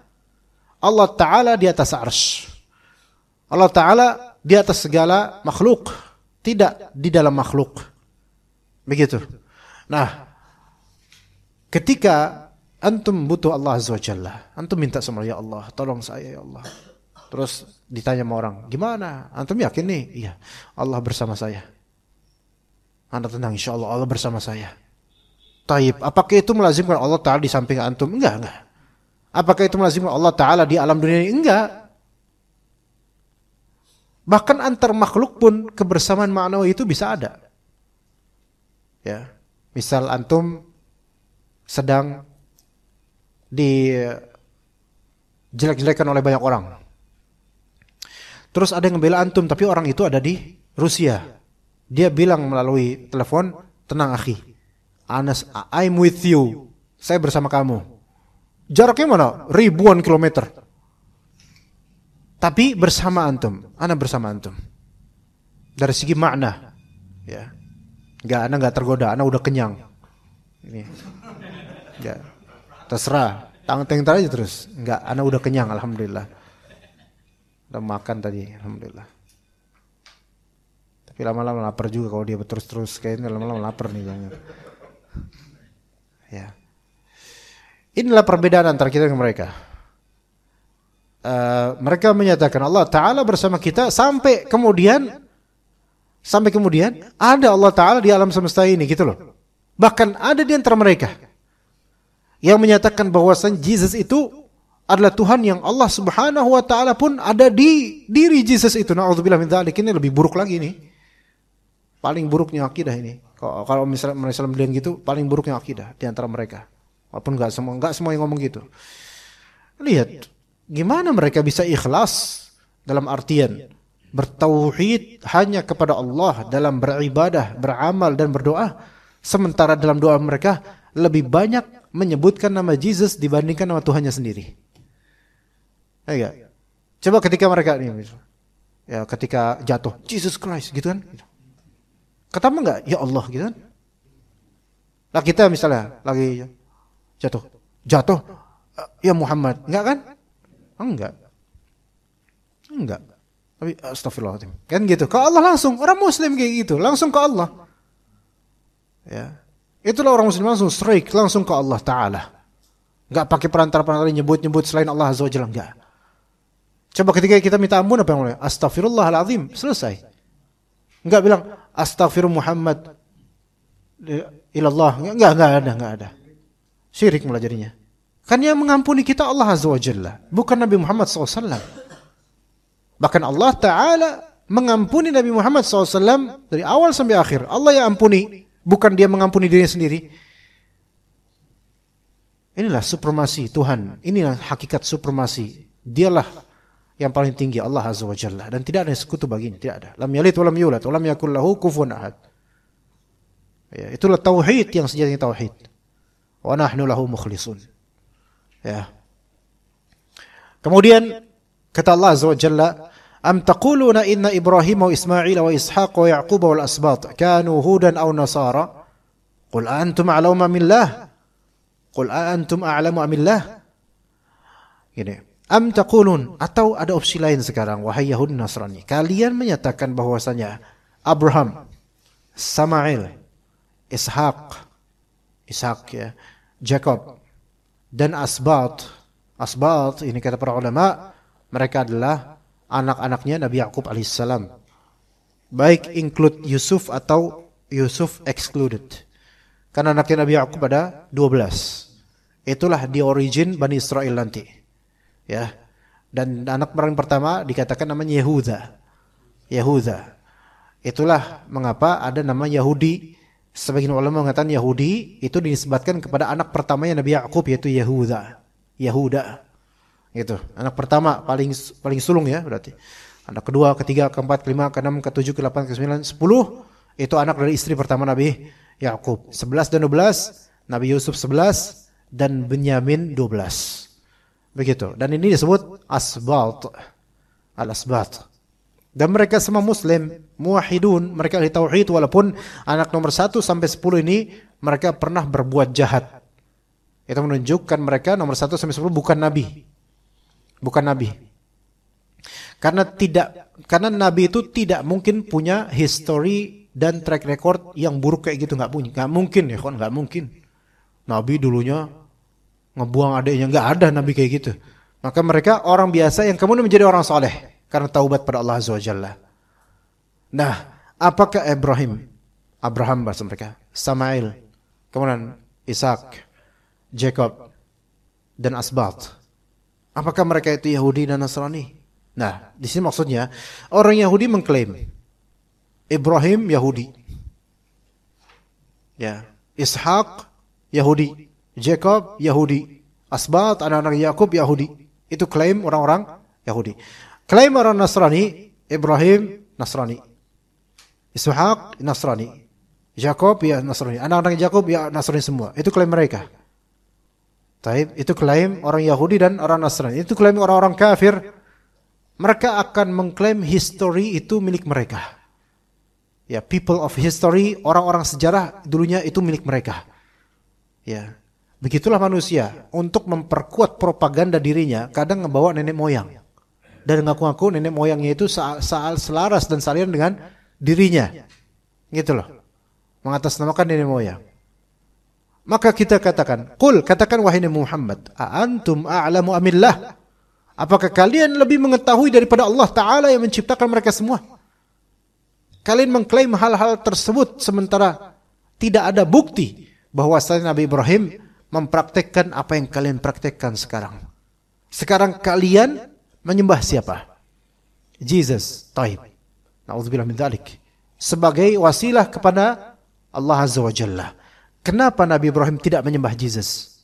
Allah Ta'ala di atas arsy. Allah Ta'ala di atas segala makhluk, tidak di dalam makhluk. Begitu. Nah, ketika antum butuh Allah Azza wa Jalla, antum minta sama ya Allah, tolong saya ya Allah. Terus ditanya sama orang, gimana? Antum yakin nih? Iya, Allah bersama saya. Anda tenang, insya Allah Allah bersama saya. Taib, apakah itu melazimkan Allah Ta'ala di samping antum? Enggak. Apakah itu melazimkan Allah Ta'ala di alam dunia ini? Enggak. Bahkan antar makhluk pun kebersamaan ma'nawi itu bisa ada. Ya, misal antum sedang dijelek-jelekan oleh banyak orang. Terus ada yang membela antum, tapi orang itu ada di Rusia. Dia bilang melalui telepon, tenang akhi, Anas, I'm with you. Saya bersama kamu. Jaraknya mana? Ribuan kilometer. Tapi bersama antum. Ana bersama antum. Dari segi makna. Ya. Ana enggak tergoda, ana udah kenyang. Ini. Ya. Terserah. Tang-teng aja terus. Enggak, ana udah kenyang alhamdulillah. Udah makan tadi, alhamdulillah. Tapi lama-lama lapar juga kalau dia terus-terus kayaknya lama-lama lapar nih jangan. Ya. Inilah perbedaan antara kita dengan mereka. Mereka menyatakan Allah Ta'ala bersama kita sampai kemudian ada Allah Ta'ala di alam semesta ini gitu loh. Bahkan ada di antara mereka yang menyatakan bahwasan Jesus itu adalah Tuhan yang Allah Subhanahu wa Ta'ala pun ada di diri Jesus itu. Na'udzubillah min dzalik. Ini lebih buruk lagi nih. Paling buruknya akidah ini. Kalau misalnya bilang gitu, paling buruknya akidah di antara mereka. Walaupun enggak semua yang ngomong gitu. Lihat, gimana mereka bisa ikhlas dalam artian bertauhid hanya kepada Allah dalam beribadah, beramal dan berdoa, sementara dalam doa mereka lebih banyak menyebutkan nama Jesus dibandingkan nama Tuhannya sendiri. Ya, coba ketika mereka ini, ya ketika jatuh, Jesus Christ, gitu kan? Kata enggak, ya Allah, gitu kan? Lah kita misalnya lagi jatuh, ya Muhammad, enggak kan? Enggak. Tapi astagfirullahaladzim. Kan gitu. Ke Allah langsung, orang muslim kayak gitu, langsung ke Allah. Ya. Itulah orang muslim langsung straight, langsung ke Allah Ta'ala. Enggak pakai perantara-perantara nyebut-nyebut selain Allah Azza wa Jalla, enggak. Coba ketika kita minta ampun apa yang mulai? Astagfirullahaladzim, selesai. Enggak bilang astaghfir Muhammad ilallah, enggak ada. Syirik malah jadinya. Kan yang mengampuni kita Allah Azza wa Jalla, bukan Nabi Muhammad SAW. Bahkan Allah Ta'ala mengampuni Nabi Muhammad SAW dari awal sampai akhir. Allah yang ampuni, bukan dia mengampuni dirinya sendiri. Inilah supremasi Tuhan. Inilah hakikat supremasi. Dialah yang paling tinggi, Allah Azza wa Jalla. Dan tidak ada sekutu baginya, tidak ada. Lam yalid wa lam yulad wa lam yakul lahu kufuwan ahad. Ya, itulah tauhid yang sejatinya tauhid. Wa nahnu lahu mukhlisun. Ya. Kemudian kata Allah Azza wa Jalla, am taquluna inna Ibrahim wa Ismail wa Ishaq wa Yaqub wal asbat kanu hudan aw nasara qul antum a'lamu amillah qul antum a'lamu amillah. Gini, am taqulun, atau ada opsi lain sekarang, wahai Yahudi Nasrani, kalian menyatakan bahwasanya Abraham, Samail, Ishaq ya, Jacob dan Asbat ini kata para ulama, mereka adalah anak-anaknya Nabi Yakub alaihissalam. Baik include Yusuf atau Yusuf excluded. Karena anaknya Nabi Yakub ada 12. Itulah di origin Bani Israel nanti. Ya. Dan anak paling pertama dikatakan namanya Yehuda. Itulah mengapa ada nama Yahudi. Sebagian ulama mengatakan Yahudi itu dinisbatkan kepada anak pertamanya Nabi Yakub, yaitu Yehuda. Gitu. Anak pertama paling sulung ya berarti. Anak kedua, ketiga, keempat, kelima, keenam, ketujuh, ke-8, ke-9, 10 itu anak dari istri pertama Nabi Yakub. 11 dan 12 Nabi Yusuf 11 dan Benyamin 12. Begitu. Dan ini disebut asbat. Al-asbat. Dan mereka semua muslim, muwahhidun, mereka ahli tauhid, walaupun anak nomor 1 sampai 10 ini mereka pernah berbuat jahat. Itu menunjukkan mereka nomor 1 sampai 10 bukan nabi. Karena nabi itu tidak mungkin punya history dan track record yang buruk kayak gitu, enggak mungkin ya kan, enggak mungkin. Nabi dulunya ngebuang adiknya, enggak ada nabi kayak gitu. Maka mereka orang biasa yang kemudian menjadi orang soleh karena taubat pada Allah Azza wa Jalla. Nah, apakah Abraham bahasa mereka, Samail, kemudian Ishak, Jacob dan Asbat, apakah mereka itu Yahudi dan Nasrani? Nah, di sini maksudnya orang Yahudi mengklaim Ibrahim Yahudi, ya, Ishak Yahudi, Jacob Yahudi, Asbat anak-anak Yakub Yahudi. Itu klaim orang-orang Yahudi. Klaim orang Nasrani, Ibrahim Nasrani. Ishak Nasrani, Yakub ya Nasrani, anak-anak Yakub ya Nasrani semua. Itu klaim mereka. Taib, itu klaim orang Yahudi dan orang Nasrani. Itu klaim orang-orang kafir. Mereka akan mengklaim history itu milik mereka. Ya, people of history, orang-orang sejarah dulunya itu milik mereka. Ya, begitulah manusia untuk memperkuat propaganda dirinya. Kadang ngebawa nenek moyang dan ngaku-ngaku nenek moyangnya itu selaras dan saliran dengan dirinya, gitu loh, mengatasnamakan nenek moyang. Maka kita katakan, qul, katakan wahai Muhammad, a antum a'lamu amillah? Apakah kalian lebih mengetahui daripada Allah Ta'ala yang menciptakan mereka semua? Kalian mengklaim hal-hal tersebut sementara tidak ada bukti bahwasanya Nabi Ibrahim mempraktekkan apa yang kalian praktekkan sekarang. Sekarang kalian menyembah siapa? Jesus. Taib. Na'udzubillah min dzalik. Sebagai wasilah kepada Allah Azza wa Jalla. Kenapa Nabi Ibrahim tidak menyembah Jesus?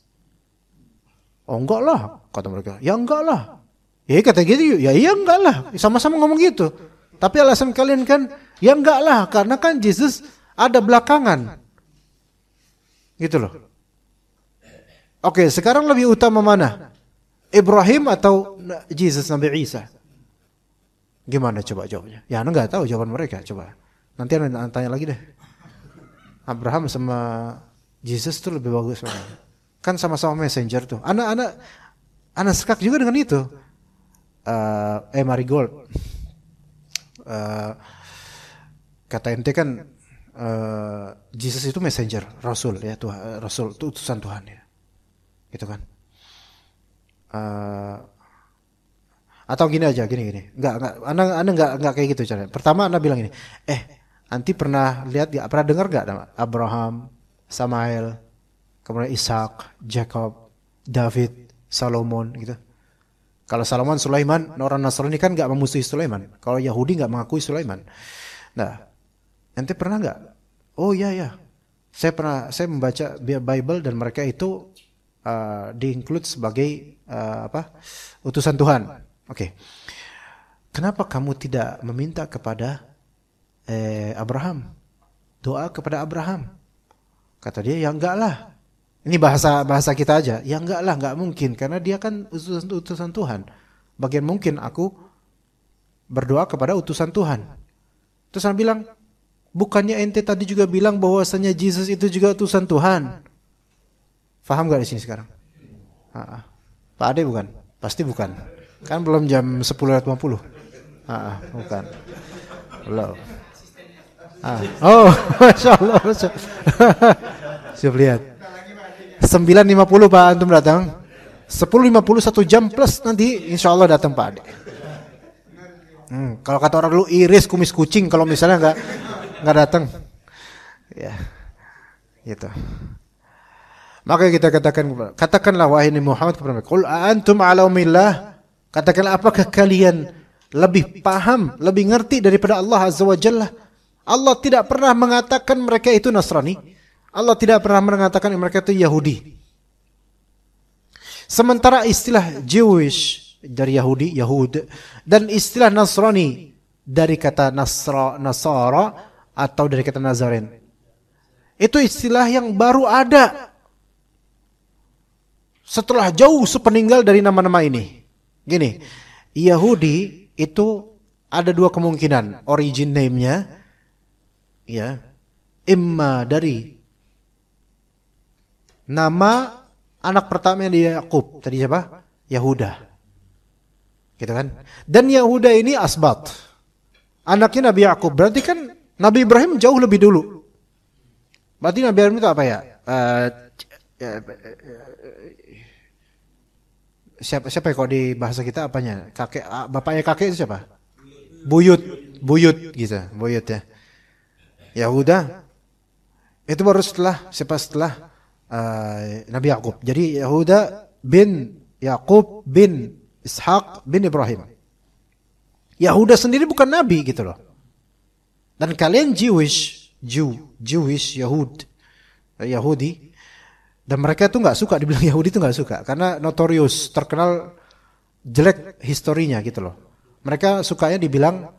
Oh enggak lah, kata mereka. Ya enggak lah. Ya kata gitu, ya iya enggak lah. Sama-sama ngomong gitu. Tapi alasan kalian kan, ya enggak lah. Karena kan Jesus ada belakangan. Gitu loh. Oke, sekarang lebih utama mana? Ibrahim atau Jesus, Nabi Isa? Gimana coba jawabnya? Ya anda enggak tahu jawaban mereka. Coba. Nanti anda tanya lagi deh. Abraham sama Jesus itu lebih bagus mana? Kan sama-sama messenger tuh. Anak sekak juga dengan itu. Marigold. Kata ente kan Jesus itu messenger, Rasul ya, Tuhan, Rasul itu utusan Tuhan ya. Gitu kan. Atau gini aja, gini. Enggak kayak gitu caranya. Pertama Anda bilang ini, anti pernah lihat enggak, pernah dengar enggak nama Abraham, Samael, kemudian Ishak, Jacob, David, Solomon gitu. Kalau Solomon, Sulaiman, orang Nasrani kan enggak memusuhi Sulaiman. Kalau Yahudi enggak mengakui Sulaiman. Nah, ente pernah enggak? Oh iya. Saya membaca Bible dan mereka itu di-include sebagai utusan Tuhan. Oke. Kenapa kamu tidak meminta kepada Abraham? Doa kepada Abraham. Kata dia, ya enggak lah. Ini bahasa kita aja. Ya enggak lah, enggak mungkin. Karena dia kan utusan Tuhan. Bagian mungkin aku berdoa kepada utusan Tuhan. Terus saya bilang, bukannya ente tadi juga bilang bahwasanya Jesus itu juga utusan Tuhan? Faham enggak di sini sekarang? Pak Ade bukan? Pasti bukan. Kan belum jam 10.50. Bukan. Belum. Oh, Masya Allah. Siap lihat. 9.50 Pak Antum datang. 10.50 1 jam plus nanti insya Allah datang Pak Ade. Kalau kata orang dulu iris kumis kucing kalau misalnya nggak datang. Ya. Gitu. Maka kita katakanlah wahai Muhammad kepada mereka, qul antum ala umillah, katakanlah apakah kalian lebih paham, lebih ngerti daripada Allah Azza wa Jalla? Allah tidak pernah mengatakan mereka itu Nasrani. Allah tidak pernah mengatakan mereka itu Yahudi. Sementara istilah Jewish dari Yahudi, Yahud, dan istilah Nasrani dari kata Nasara atau dari kata Nazaren, itu istilah yang baru ada setelah jauh sepeninggal dari nama-nama ini. Gini, Yahudi itu ada dua kemungkinan origin name-nya, ya, imma dari nama anak pertama yang dia Yakub, tadi siapa? Yahuda, gitu kan? Dan Yahuda ini asbat, anaknya Nabi Yakub. Berarti kan Nabi Ibrahim jauh lebih dulu. Berarti Nabi Ibrahim itu apa ya? Siapa ya kalau di bahasa kita apanya? Kakek, bapaknya kakek itu siapa? Buyut gitu, buyut ya. Yahuda itu baru setelah Nabi Yakub. Jadi Yahuda bin Yakub bin Ishak bin Ibrahim. Yahuda sendiri bukan nabi gitu loh. Dan kalian Jewish Yahudi. Dan mereka tuh nggak suka dibilang Yahudi tuh nggak suka karena notorious, terkenal jelek historinya gitu loh. Mereka sukanya dibilang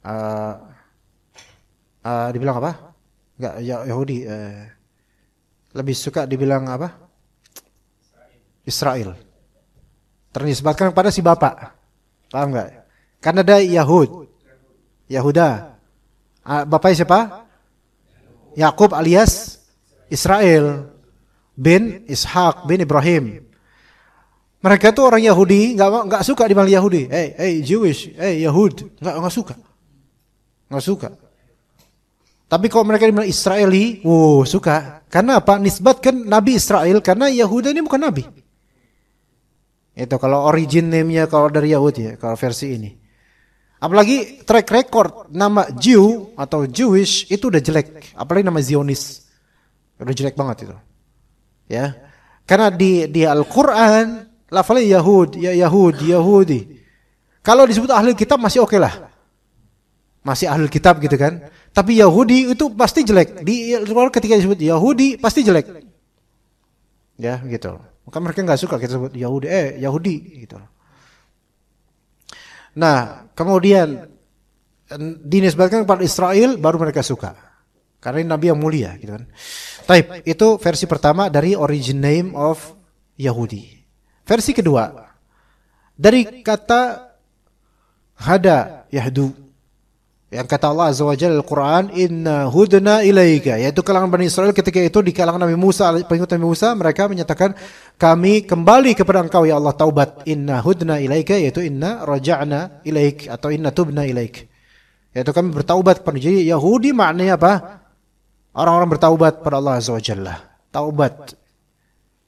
uh, dibilang apa? Enggak, Yahudi. Lebih suka dibilang apa? Israel. Ternisbatkan kepada si bapak. Paham enggak? Karena ada Yahuda. Bapaknya siapa? Yakub alias Israel bin Ishak bin Ibrahim. Mereka tuh orang Yahudi, nggak suka dipanggil Yahudi. Hey Jewish, Yahud, nggak suka. Tapi kalau mereka dibilang Israeli, suka. Karena apa? Nisbatkan Nabi Israel, karena Yahuda ini bukan Nabi. Itu kalau origin name-nya kalau dari Yahudi ya, kalau versi ini. Apalagi track record nama Jew atau Jewish itu udah jelek. Apalagi nama Zionis. Udah jelek banget itu. Ya. Karena di Al-Qur'an lafalnya Yahudi. Kalau disebut ahli kitab masih oke lah. Masih ahli kitab gitu kan. Tapi Yahudi itu pasti jelek. Ketika disebut Yahudi pasti jelek. Ya, gitu. Maka mereka enggak suka kita sebut Yahudi gitu. Nah, kemudian dinisbatkan kepada Israel baru mereka suka. Karena ini nabi yang mulia gitu kan. Taib, itu versi pertama dari origin name of Yahudi. Versi kedua dari kata hada yahdu. Yang kata Allah Azza wa Jalla Al-Quran, inna hudna ilaika, yaitu kalangan Bani Israel ketika itu di kalangan Nabi Musa, pengikut Nabi Musa, mereka menyatakan kami kembali kepada engkau ya Allah, taubat. Inna hudna ilaika, yaitu inna raja'na ilaik atau inna tubna ilaik, yaitu kami bertaubat kepada. Jadi Yahudi maknanya apa? Orang-orang bertaubat pada Allah Azza wa Jalla. Taubat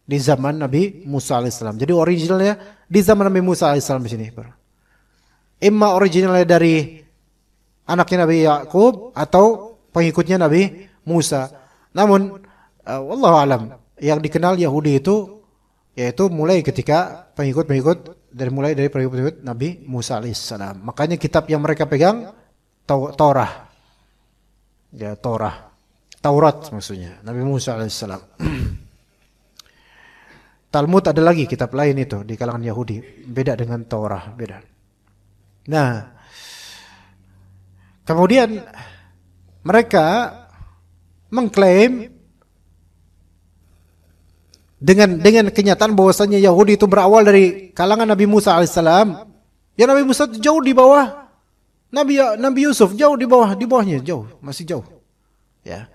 di zaman Nabi Musa alaihissalam. Jadi originalnya di zaman Nabi Musa alaihissalam di sini. Imma originalnya dari anaknya Nabi Yakub atau pengikutnya Nabi Musa. Namun wallahu alam, yang dikenal Yahudi itu yaitu mulai ketika pengikut mulai dari pengikut Nabi Musa alaihissalam. Makanya kitab yang mereka pegang Torah. Ya, Taurat maksudnya, Nabi Musa alaihissalam. Talmud ada lagi kitab lain itu di kalangan Yahudi, beda dengan Torah, beda. Nah, kemudian mereka mengklaim dengan kenyataan bahwasanya Yahudi itu berawal dari kalangan Nabi Musa alaihissalam. Ya, Nabi Musa jauh di bawah Nabi Yusuf, jauh di bawahnya, masih jauh. Ya.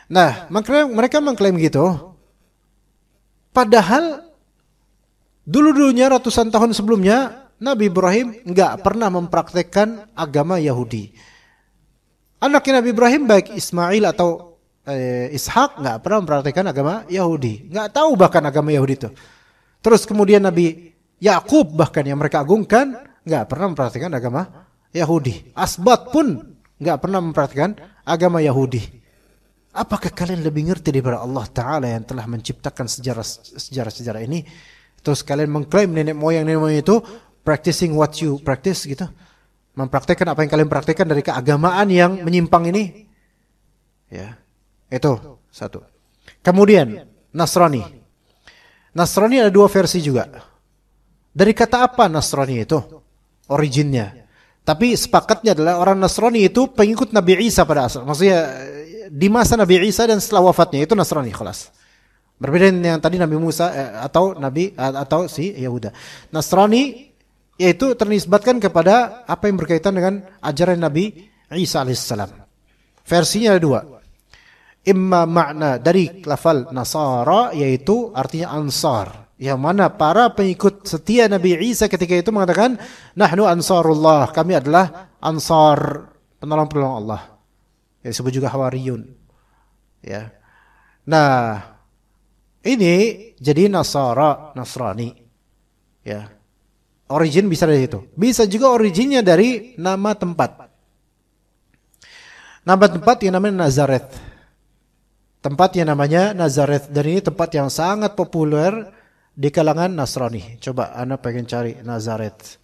Nah, mereka mengklaim gitu. Padahal dulunya ratusan tahun sebelumnya Nabi Ibrahim enggak pernah mempraktekkan agama Yahudi. Anaknya Nabi Ibrahim baik Ismail atau Ishak enggak pernah mempraktekkan agama Yahudi. Enggak tahu bahkan agama Yahudi itu. Terus kemudian Nabi Yakub bahkan yang mereka agungkan enggak pernah mempraktekkan agama Yahudi. Asbat pun enggak pernah mempraktekkan agama Yahudi. Apakah kalian lebih ngerti daripada Allah Ta'ala yang telah menciptakan sejarah ini? Terus kalian mengklaim nenek moyang itu practicing what you practice gitu. Mempraktekkan apa yang kalian praktekkan dari keagamaan yang menyimpang ini. Ya, itu satu. Kemudian Nasrani. Nasrani ada dua versi juga. Dari kata apa Nasrani itu? Originnya. Tapi sepakatnya adalah orang Nasrani itu pengikut Nabi Isa pada asal. Maksudnya di masa Nabi Isa dan setelah wafatnya itu Nasrani kelas. Berbeda dengan yang tadi Nabi Musa atau si Yahuda. Nasrani yaitu ternisbatkan kepada apa yang berkaitan dengan ajaran Nabi Isa alaihissalam. Versinya ada dua. Imma makna dari lafal Nasara yaitu artinya Ansar. Yang mana para pengikut setia Nabi Isa ketika itu mengatakan nahnu ansarullah, kami adalah ansar, penolong-penolong Allah. Yang disebut juga Hawariyun. Ya. Nah, ini jadi Nasrani. Ya. Origin bisa dari itu. Bisa juga originnya dari nama tempat. Nama tempat yang namanya Nazareth. Tempat yang namanya Nazareth. Dan ini tempat yang sangat populer di kalangan Nasrani. Coba Anda pengen cari Nazareth.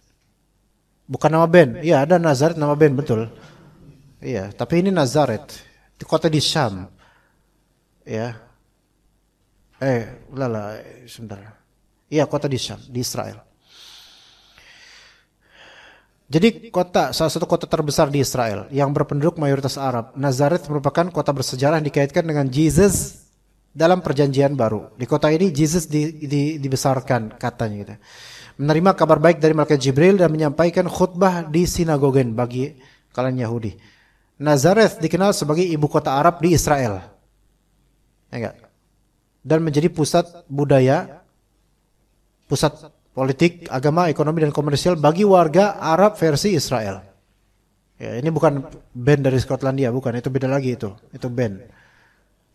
Bukan nama band. Iya, ada Nazareth nama band, betul. Iya, tapi ini Nazareth. Di kota di Syam. Ya. Sebentar. Iya, kota di Syam, di Israel. Jadi salah satu kota terbesar di Israel yang berpenduduk mayoritas Arab, Nazareth merupakan kota bersejarah yang dikaitkan dengan Jesus dalam perjanjian baru. Di kota ini Jesus dibesarkan katanya gitu. Menerima kabar baik dari malaikat Jibril dan menyampaikan khutbah di sinagogen bagi kalangan Yahudi. Nazareth dikenal sebagai ibu kota Arab di Israel. Ya enggak? Dan menjadi pusat budaya, pusat politik, agama, ekonomi, dan komersial bagi warga Arab versi Israel. Ya, ini bukan band dari Skotlandia, bukan. Itu beda lagi itu. Itu band.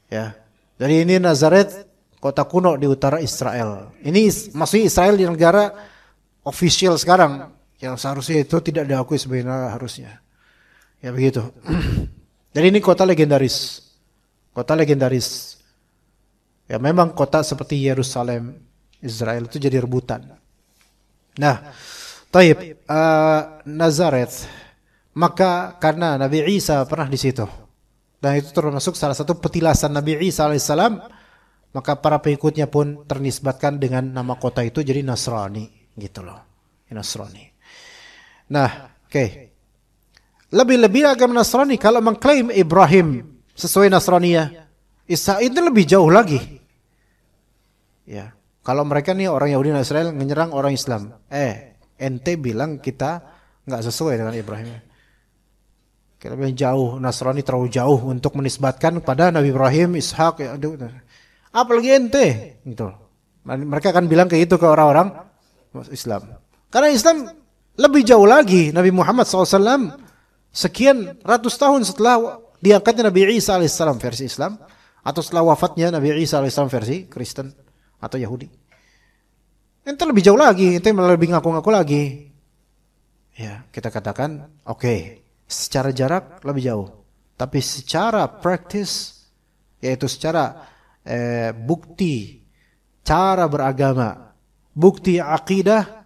Ya. Jadi ini Nazareth, kota kuno di utara Israel. Ini maksudnya Israel di negara official sekarang, yang seharusnya itu tidak diakui sebagai negara harusnya. Ya begitu. Jadi ini kota legendaris. Kota legendaris. Ya memang kota seperti Yerusalem, Israel itu jadi rebutan. Nah, taib Nazareth, maka karena Nabi Isa pernah di situ, dan itu termasuk salah satu petilasan Nabi Isa alaihissalam, maka para pengikutnya pun ternisbatkan dengan nama kota itu jadi Nasrani, gitu loh, Nasrani. Nah, oke. Lebih-lebih agama Nasrani kalau mengklaim Ibrahim sesuai Nasraniyah, Isa itu lebih jauh lagi. Ya. Kalau mereka nih orang Yahudi dan Israel menyerang orang Islam, ente bilang kita nggak sesuai dengan Ibrahim. Kita lebih jauh, Nasrani terlalu jauh untuk menisbatkan pada Nabi Ibrahim, Ishak, ya, apalagi ente, gitu. Mereka akan bilang kayak gitu ke orang-orang Islam. Karena Islam lebih jauh lagi. Nabi Muhammad SAW sekian ratus tahun setelah diangkatnya Nabi Isa alaihissalam versi Islam, atau setelah wafatnya Nabi Isa alaihissalam versi Kristen atau Yahudi. Ente lebih jauh lagi, ente malah lebih ngaku-ngaku lagi. Ya, kita katakan, oke, secara jarak lebih jauh. Tapi secara praktis, yaitu secara bukti, cara beragama, bukti akidah,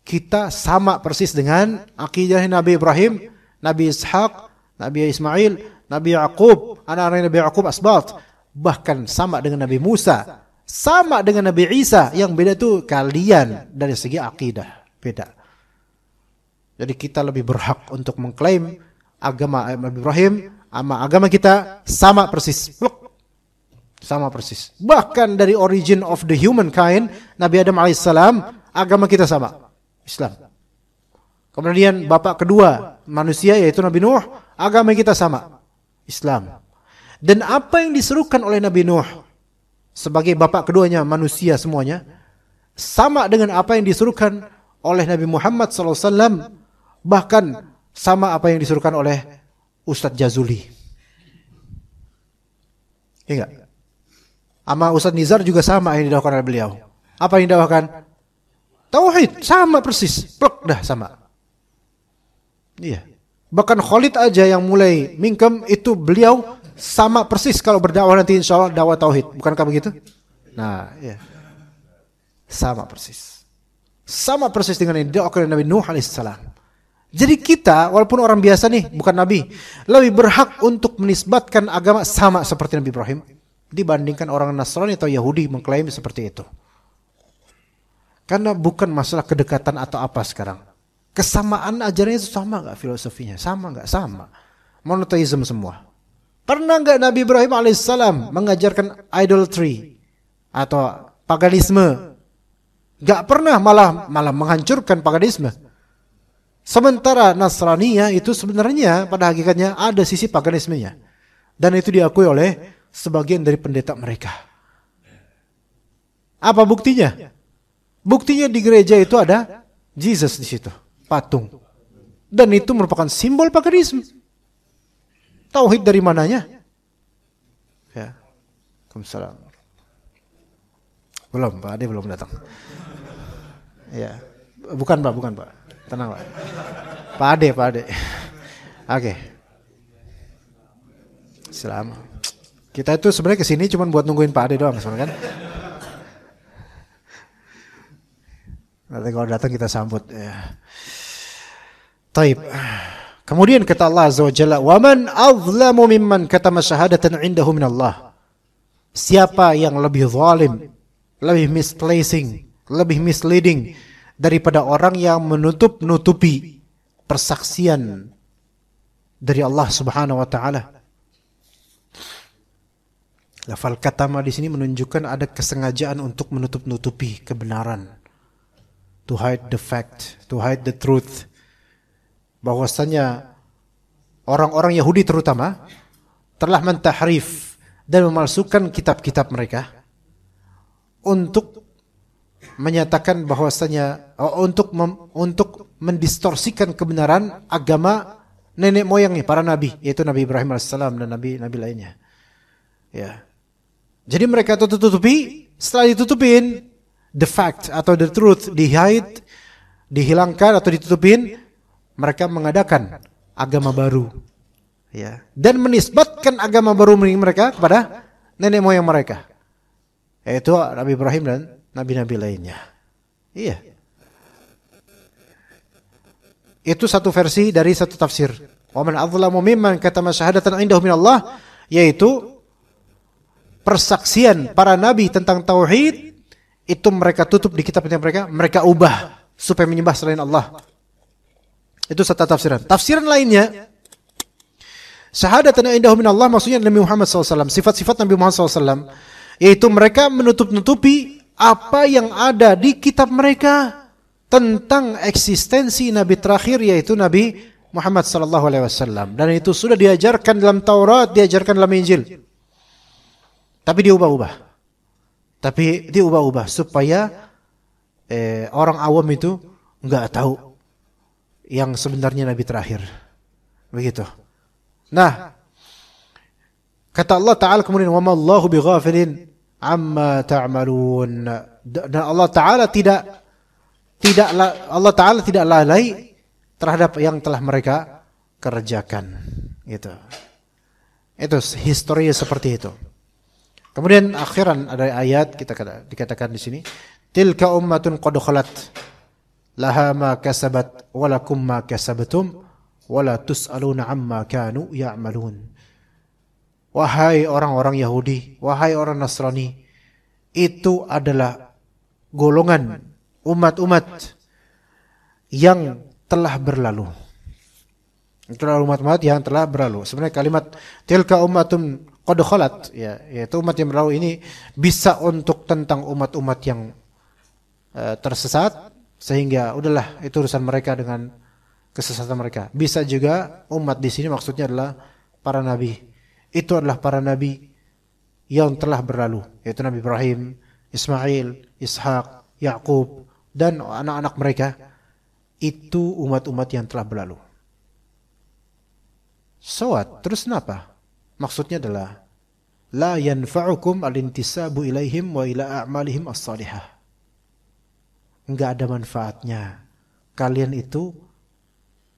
kita sama persis dengan akidah Nabi Ibrahim, Nabi Ishak, Nabi Ismail, Nabi Yaqub, anak-anak Nabi Yaqub asbat, bahkan sama dengan Nabi Musa, sama dengan Nabi Isa. Yang beda itu kalian dari segi akidah, beda. Jadi kita lebih berhak untuk mengklaim agama Nabi Ibrahim sama agama kita sama persis. Sama persis. Bahkan dari origin of the humankind, Nabi Adam alaihissalam, agama kita sama, Islam. Kemudian bapak kedua manusia yaitu Nabi Nuh, agama kita sama, Islam. Dan apa yang diserukan oleh Nabi Nuh sebagai bapak keduanya manusia semuanya, sama dengan apa yang disuruhkan oleh Nabi Muhammad SAW, bahkan sama apa yang disuruhkan oleh Ustadz Jazuli. Ya enggak? Sama Ustadz Nizar juga sama yang didakwakan oleh beliau. Apa yang didakwakan? Tauhid, sama persis, plek dah sama. Iya. Bahkan Khalid aja yang mulai mingkem itu beliau sama persis kalau berdakwah nanti insya Allah dakwah tauhid. Bukankah begitu? Nah, ya. Sama persis. Sama persis dengan yang didakwakan oleh Nabi Nuh alaihissalam. Jadi kita, walaupun orang biasa nih, bukan Nabi, lebih berhak untuk menisbatkan agama sama seperti Nabi Ibrahim dibandingkan orang Nasrani atau Yahudi mengklaim seperti itu. Karena bukan masalah kedekatan atau apa sekarang. Kesamaan ajarannya itu sama nggak filosofinya? Sama nggak? Sama. Monoteisme semua. Pernah nggak Nabi Ibrahim alaihissalam mengajarkan idolatry atau paganisme? Nggak pernah, malah menghancurkan paganisme. Sementara Nasraniyah itu sebenarnya pada hakikatnya ada sisi paganismenya, dan itu diakui oleh sebagian dari pendeta mereka. Apa buktinya? Buktinya di gereja itu ada Jesus di situ, patung, dan itu merupakan simbol paganisme. Tauhid dari mananya? Ya. Waalaikumsalam. Belum, Pak Ade belum datang. Ya. Bukan Pak. Tenang, Pak. Pak Ade. Oke. Selamat. Kita itu sebenarnya kesini cuma buat nungguin Pak Ade doang sebenarnya kan. Nanti kalau datang kita sambut. Ya. Taib. Kemudian kata Allah Azza wa Jalla, "Wa man azlamu mimman katama syahadatan 'indahu min Allah." Siapa yang lebih zalim, lebih misplacing, lebih misleading daripada orang yang menutup-nutupi persaksian dari Allah Subhanahu wa taala. Lafal katama di sini menunjukkan ada kesengajaan untuk menutup-nutupi kebenaran. To hide the fact, to hide the truth. Bahwasanya orang-orang Yahudi terutama telah mentahrif dan memalsukan kitab-kitab mereka untuk menyatakan bahwasanya untuk mendistorsikan kebenaran agama nenek moyangnya para nabi, yaitu Nabi Ibrahim alaihissalam dan nabi-nabi lainnya. Ya. Jadi mereka tutup-tutupi, setelah ditutupin the fact atau the truth di-hide, dihilangkan atau ditutupin, mereka mengadakan agama baru. Ya. Dan menisbatkan agama baru mereka kepada nenek moyang mereka. Yaitu Nabi Ibrahim dan nabi-nabi lainnya. Iya. Itu satu versi dari satu tafsir. Wa man adzlamu mimman katama syahadatan indahu minallah, yaitu persaksian para nabi tentang tauhid itu mereka tutup di kitab-kitab mereka ubah supaya menyembah selain Allah. Itu satu tafsiran. Tafsiran lainnya, syahadatan indahu minallah maksudnya Nabi Muhammad SAW, sifat-sifat Nabi Muhammad SAW, yaitu mereka menutup-nutupi apa yang ada di kitab mereka tentang eksistensi Nabi terakhir, yaitu Nabi Muhammad SAW. Dan itu sudah diajarkan dalam Taurat, diajarkan dalam Injil. Tapi diubah-ubah supaya orang awam itu nggak tahu yang sebenarnya Nabi terakhir. Begitu. Nah, kata Allah Ta'ala kemudian, wa ma Allahu bighafilin amma ta'malun. Dan Allah Ta'ala tidak lalai terhadap yang telah mereka kerjakan. Gitu. Itu historinya seperti itu. Kemudian akhiran ada ayat dikatakan di sini, tilka ummatun qad khalat laha ma kasabat wa lakum ma kasabtum wa la tus'aluna amma kanu ya'malun. Wahai orang-orang Yahudi, wahai orang Nasrani, itu adalah golongan umat-umat yang telah berlalu. Itulah umat-umat yang telah berlalu. Sebenarnya kalimat tilka ummatun qad khalat, ya, yaitu umat yang berlalu ini bisa untuk tentang umat-umat yang tersesat, sehingga udahlah itu urusan mereka dengan kesesatan mereka. Bisa juga umat di sini maksudnya adalah para nabi. Itu adalah para nabi yang telah berlalu, yaitu Nabi Ibrahim, Ismail, Ishak, Yakub dan anak-anak mereka. Itu umat-umat yang telah berlalu. Terus kenapa? Maksudnya adalah la yanfa'ukum al-intisabu ilaihim wa ila a'malihim as-salihah. Enggak ada manfaatnya kalian itu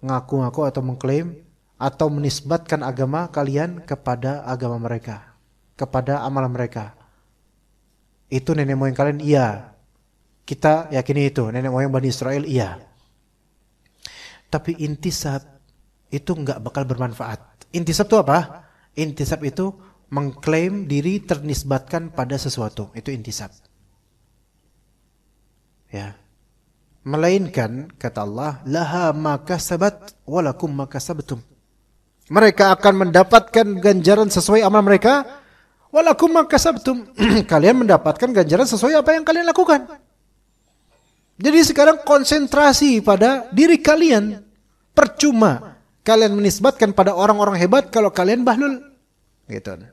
ngaku-ngaku atau mengklaim atau menisbatkan agama kalian kepada agama mereka, kepada amalan mereka. Itu nenek moyang kalian, iya. Kita yakini itu, nenek moyang Bani Israel, iya. Tapi intisab itu enggak bakal bermanfaat. Intisab itu apa? Intisab itu mengklaim diri ternisbatkan pada sesuatu. Itu intisab. Ya. Melainkan kata Allah, laha ma kasabat wa lakum ma kasabtum. Mereka akan mendapatkan ganjaran sesuai amal mereka, wa lakum ma kasabtum. Kalian mendapatkan ganjaran sesuai apa yang kalian lakukan. Jadi sekarang konsentrasi pada diri kalian. Percuma kalian menisbatkan pada orang-orang hebat kalau kalian bahlul. Gitu.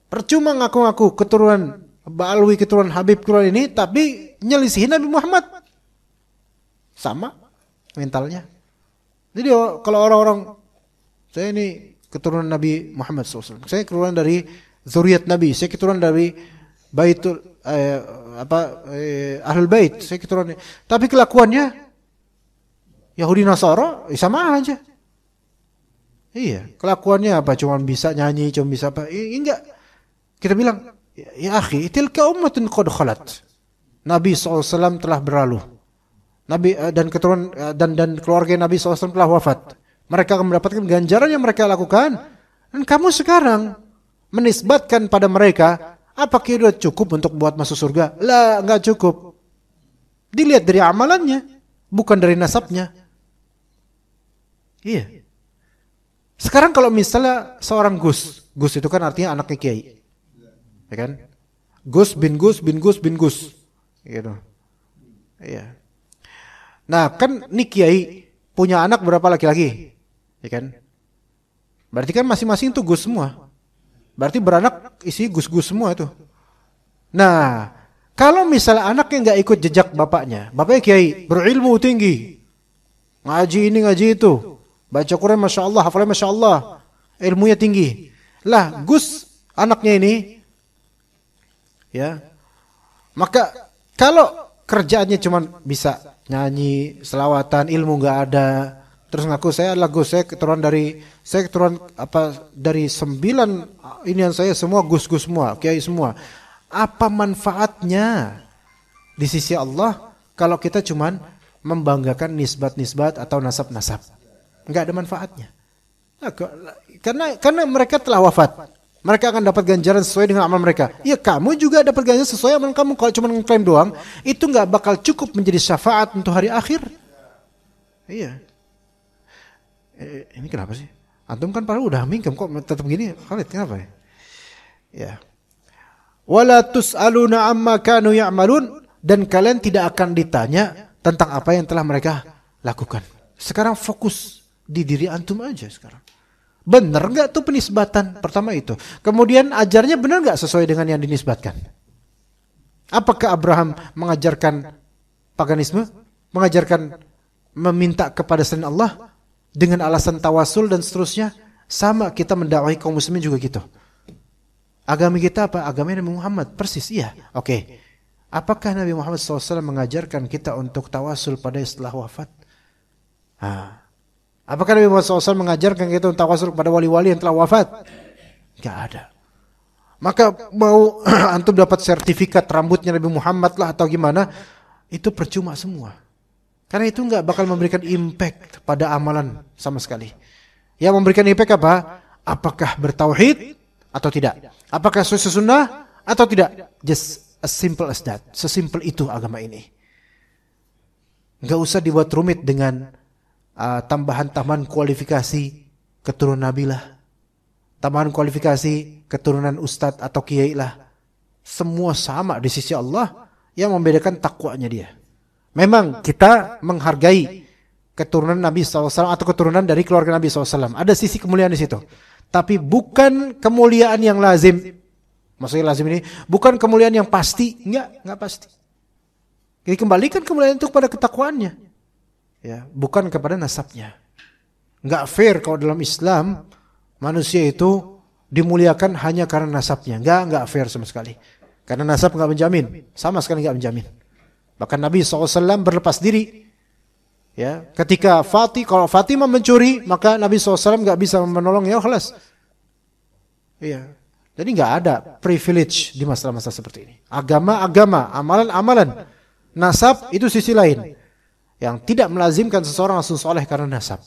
Percuma ngaku-ngaku keturunan Ba'alwi, keturunan Habib keturunan ini, tapi nyelisihin Nabi Muhammad. Sama mentalnya. Jadi kalau orang-orang, saya ini keturunan Nabi Muhammad SAW, saya keturunan dari zuriat Nabi, saya keturunan dari Baitul Ahlul Bait, saya keturunan. Tapi kelakuannya Yahudi Nasara sama aja. Iya, kelakuannya apa? Cuma bisa nyanyi, cuma bisa apa? Enggak. Kita bilang, ya akhi, tilka ummatun qad khalat. Nabi SAW telah berlalu. Nabi dan keturunan dan keluarga Nabi SAW telah wafat. Mereka akan mendapatkan ganjaran yang mereka lakukan. Dan kamu sekarang menisbatkan pada mereka, apakah itu cukup untuk buat masuk surga? Lah, enggak cukup. Dilihat dari amalannya, bukan dari nasabnya. Iya. Sekarang kalau misalnya seorang Gus itu kan artinya anaknya kiai. Ya kan? Gus bin Gus bin Gus bin Gus. Gitu. Iya. Nah, kan nih kiai punya anak berapa laki-laki? Ya kan? Berarti kan masing-masing tuh Gus semua. Berarti beranak isi Gus-Gus semua itu. Nah, kalau misalnya anaknya nggak ikut jejak bapaknya kiai, berilmu tinggi, ngaji ini ngaji itu, baca Quran masya Allah, hafalnya masya Allah, ilmunya tinggi. Lah, Gus anaknya ini, ya, maka kalau kerjaannya cuma bisa nyanyi, selawatan, ilmu nggak ada, terus ngaku saya adalah Gus, saya keturunan dari 9 inian saya semua Gus-Gus semua, kiai semua. Apa manfaatnya di sisi Allah kalau kita cuman membanggakan nisbat-nisbat atau nasab-nasab? Enggak ada manfaatnya. Nah, karena mereka telah wafat. Mereka akan dapat ganjaran sesuai dengan amal mereka. Ya, kamu juga dapat ganjaran sesuai amal kamu. Kalau cuma ngeklaim doang, itu enggak bakal cukup menjadi syafaat untuk hari akhir. Iya. Ini kenapa sih? Antum kan padahal udah mingkem kok tetap gini. Khalid, kenapa ya? Ya. Wala tus'aluna amma kanu ya'malun, dan kalian tidak akan ditanya tentang apa yang telah mereka lakukan. Sekarang fokus di diri antum aja sekarang. Benar enggak tuh penisbatan? Pertama itu. Kemudian ajarnya benar enggak sesuai dengan yang dinisbatkan? Apakah Abraham mengajarkan paganisme? Mengajarkan meminta kepada selain Allah dengan alasan tawasul dan seterusnya? Sama kita mendakwahi kaum muslimin juga gitu. Agama kita apa? Agama Nabi Muhammad. Persis, iya. Oke. Apakah Nabi Muhammad SAW mengajarkan kita untuk tawasul pada setelah wafat? Apakah Nabi Muhammad SAW mengajarkan kita untuk tawasul pada wali-wali yang telah wafat? Gak ada. Maka mau antum dapat sertifikat rambutnya Nabi Muhammad lah atau gimana, itu percuma semua. Karena itu gak bakal memberikan impact pada amalan sama sekali. Yang memberikan impact apa? Apakah bertauhid atau tidak? Apakah sesuai sunnah atau tidak? Just as simple as that. Sesimpel itu agama ini. Gak usah dibuat rumit dengan tambahan-tambahan kualifikasi keturunan Nabi lah, tambahan kualifikasi keturunan ustadz atau kiai lah. Semua sama di sisi Allah, yang membedakan takwanya dia. Memang kita menghargai keturunan Nabi SAW atau keturunan dari keluarga Nabi SAW. Ada sisi kemuliaan di situ. Tapi bukan kemuliaan yang lazim. Maksudnya lazim ini bukan kemuliaan yang pasti, enggak pasti. Jadi kembalikan kemuliaan itu kepada ketakwaannya. Ya, bukan kepada nasabnya. Enggak fair kalau dalam Islam manusia itu dimuliakan hanya karena nasabnya. Enggak fair sama sekali. Karena nasab enggak menjamin, sama sekali enggak menjamin. Bahkan Nabi SAW berlepas diri. Ya, ketika kalau Fatimah mencuri, maka Nabi SAW nggak bisa menolongnya, khalas. Iya. Jadi nggak ada privilege di masalah-masalah seperti ini. Agama, amalan, nasab itu sisi lain yang tidak melazimkan seseorang langsung soleh karena nasab.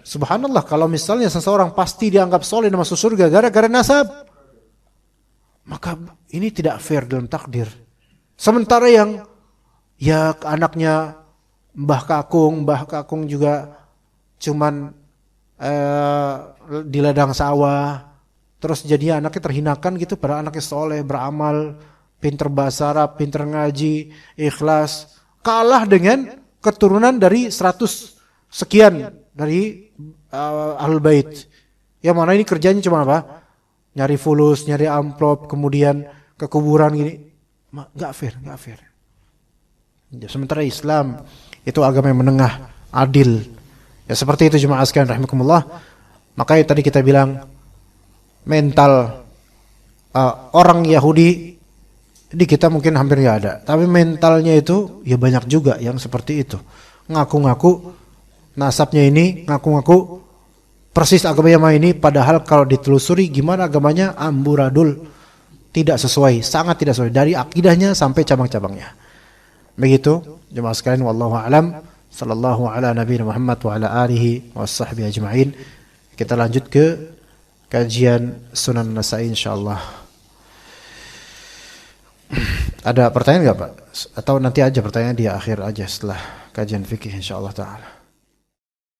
Subhanallah, kalau misalnya seseorang pasti dianggap soleh dan masuk surga gara-gara nasab, maka ini tidak fair dalam takdir. Sementara yang ya anaknya Mbah Kakung juga cuman di ladang sawah, terus jadinya anaknya terhinakan gitu, padahal anaknya soleh, beramal, pinter bahasa Arab, pinter ngaji, ikhlas, kalah dengan keturunan dari 100 sekian dari Ahlul Bait. Yang mana ini kerjanya cuma apa? Nyari fulus, nyari amplop, kemudian ke kuburan gini. Enggak fair. Sementara Islam itu agama yang menengah, adil. Ya seperti itu jemaah sekalian rahimakumullah. Makanya tadi kita bilang mental orang Yahudi di kita mungkin hampir nggak ada, tapi mentalnya itu ya banyak juga yang seperti itu. Ngaku-ngaku nasabnya ini, ngaku-ngaku persis agama ini, padahal kalau ditelusuri gimana agamanya amburadul, tidak sesuai, sangat tidak sesuai dari akidahnya sampai cabang-cabangnya. Begitu jemaah sekalian, wallahu a'lam, sallallahu ala nabiyina Muhammad wa ala alihi washabbihi ajma'in. Kita lanjut ke kajian Sunan Nasa'i insyaallah. Ada pertanyaan enggak, Pak? Atau nanti aja pertanyaan di akhir aja setelah kajian fikih insyaallah taala.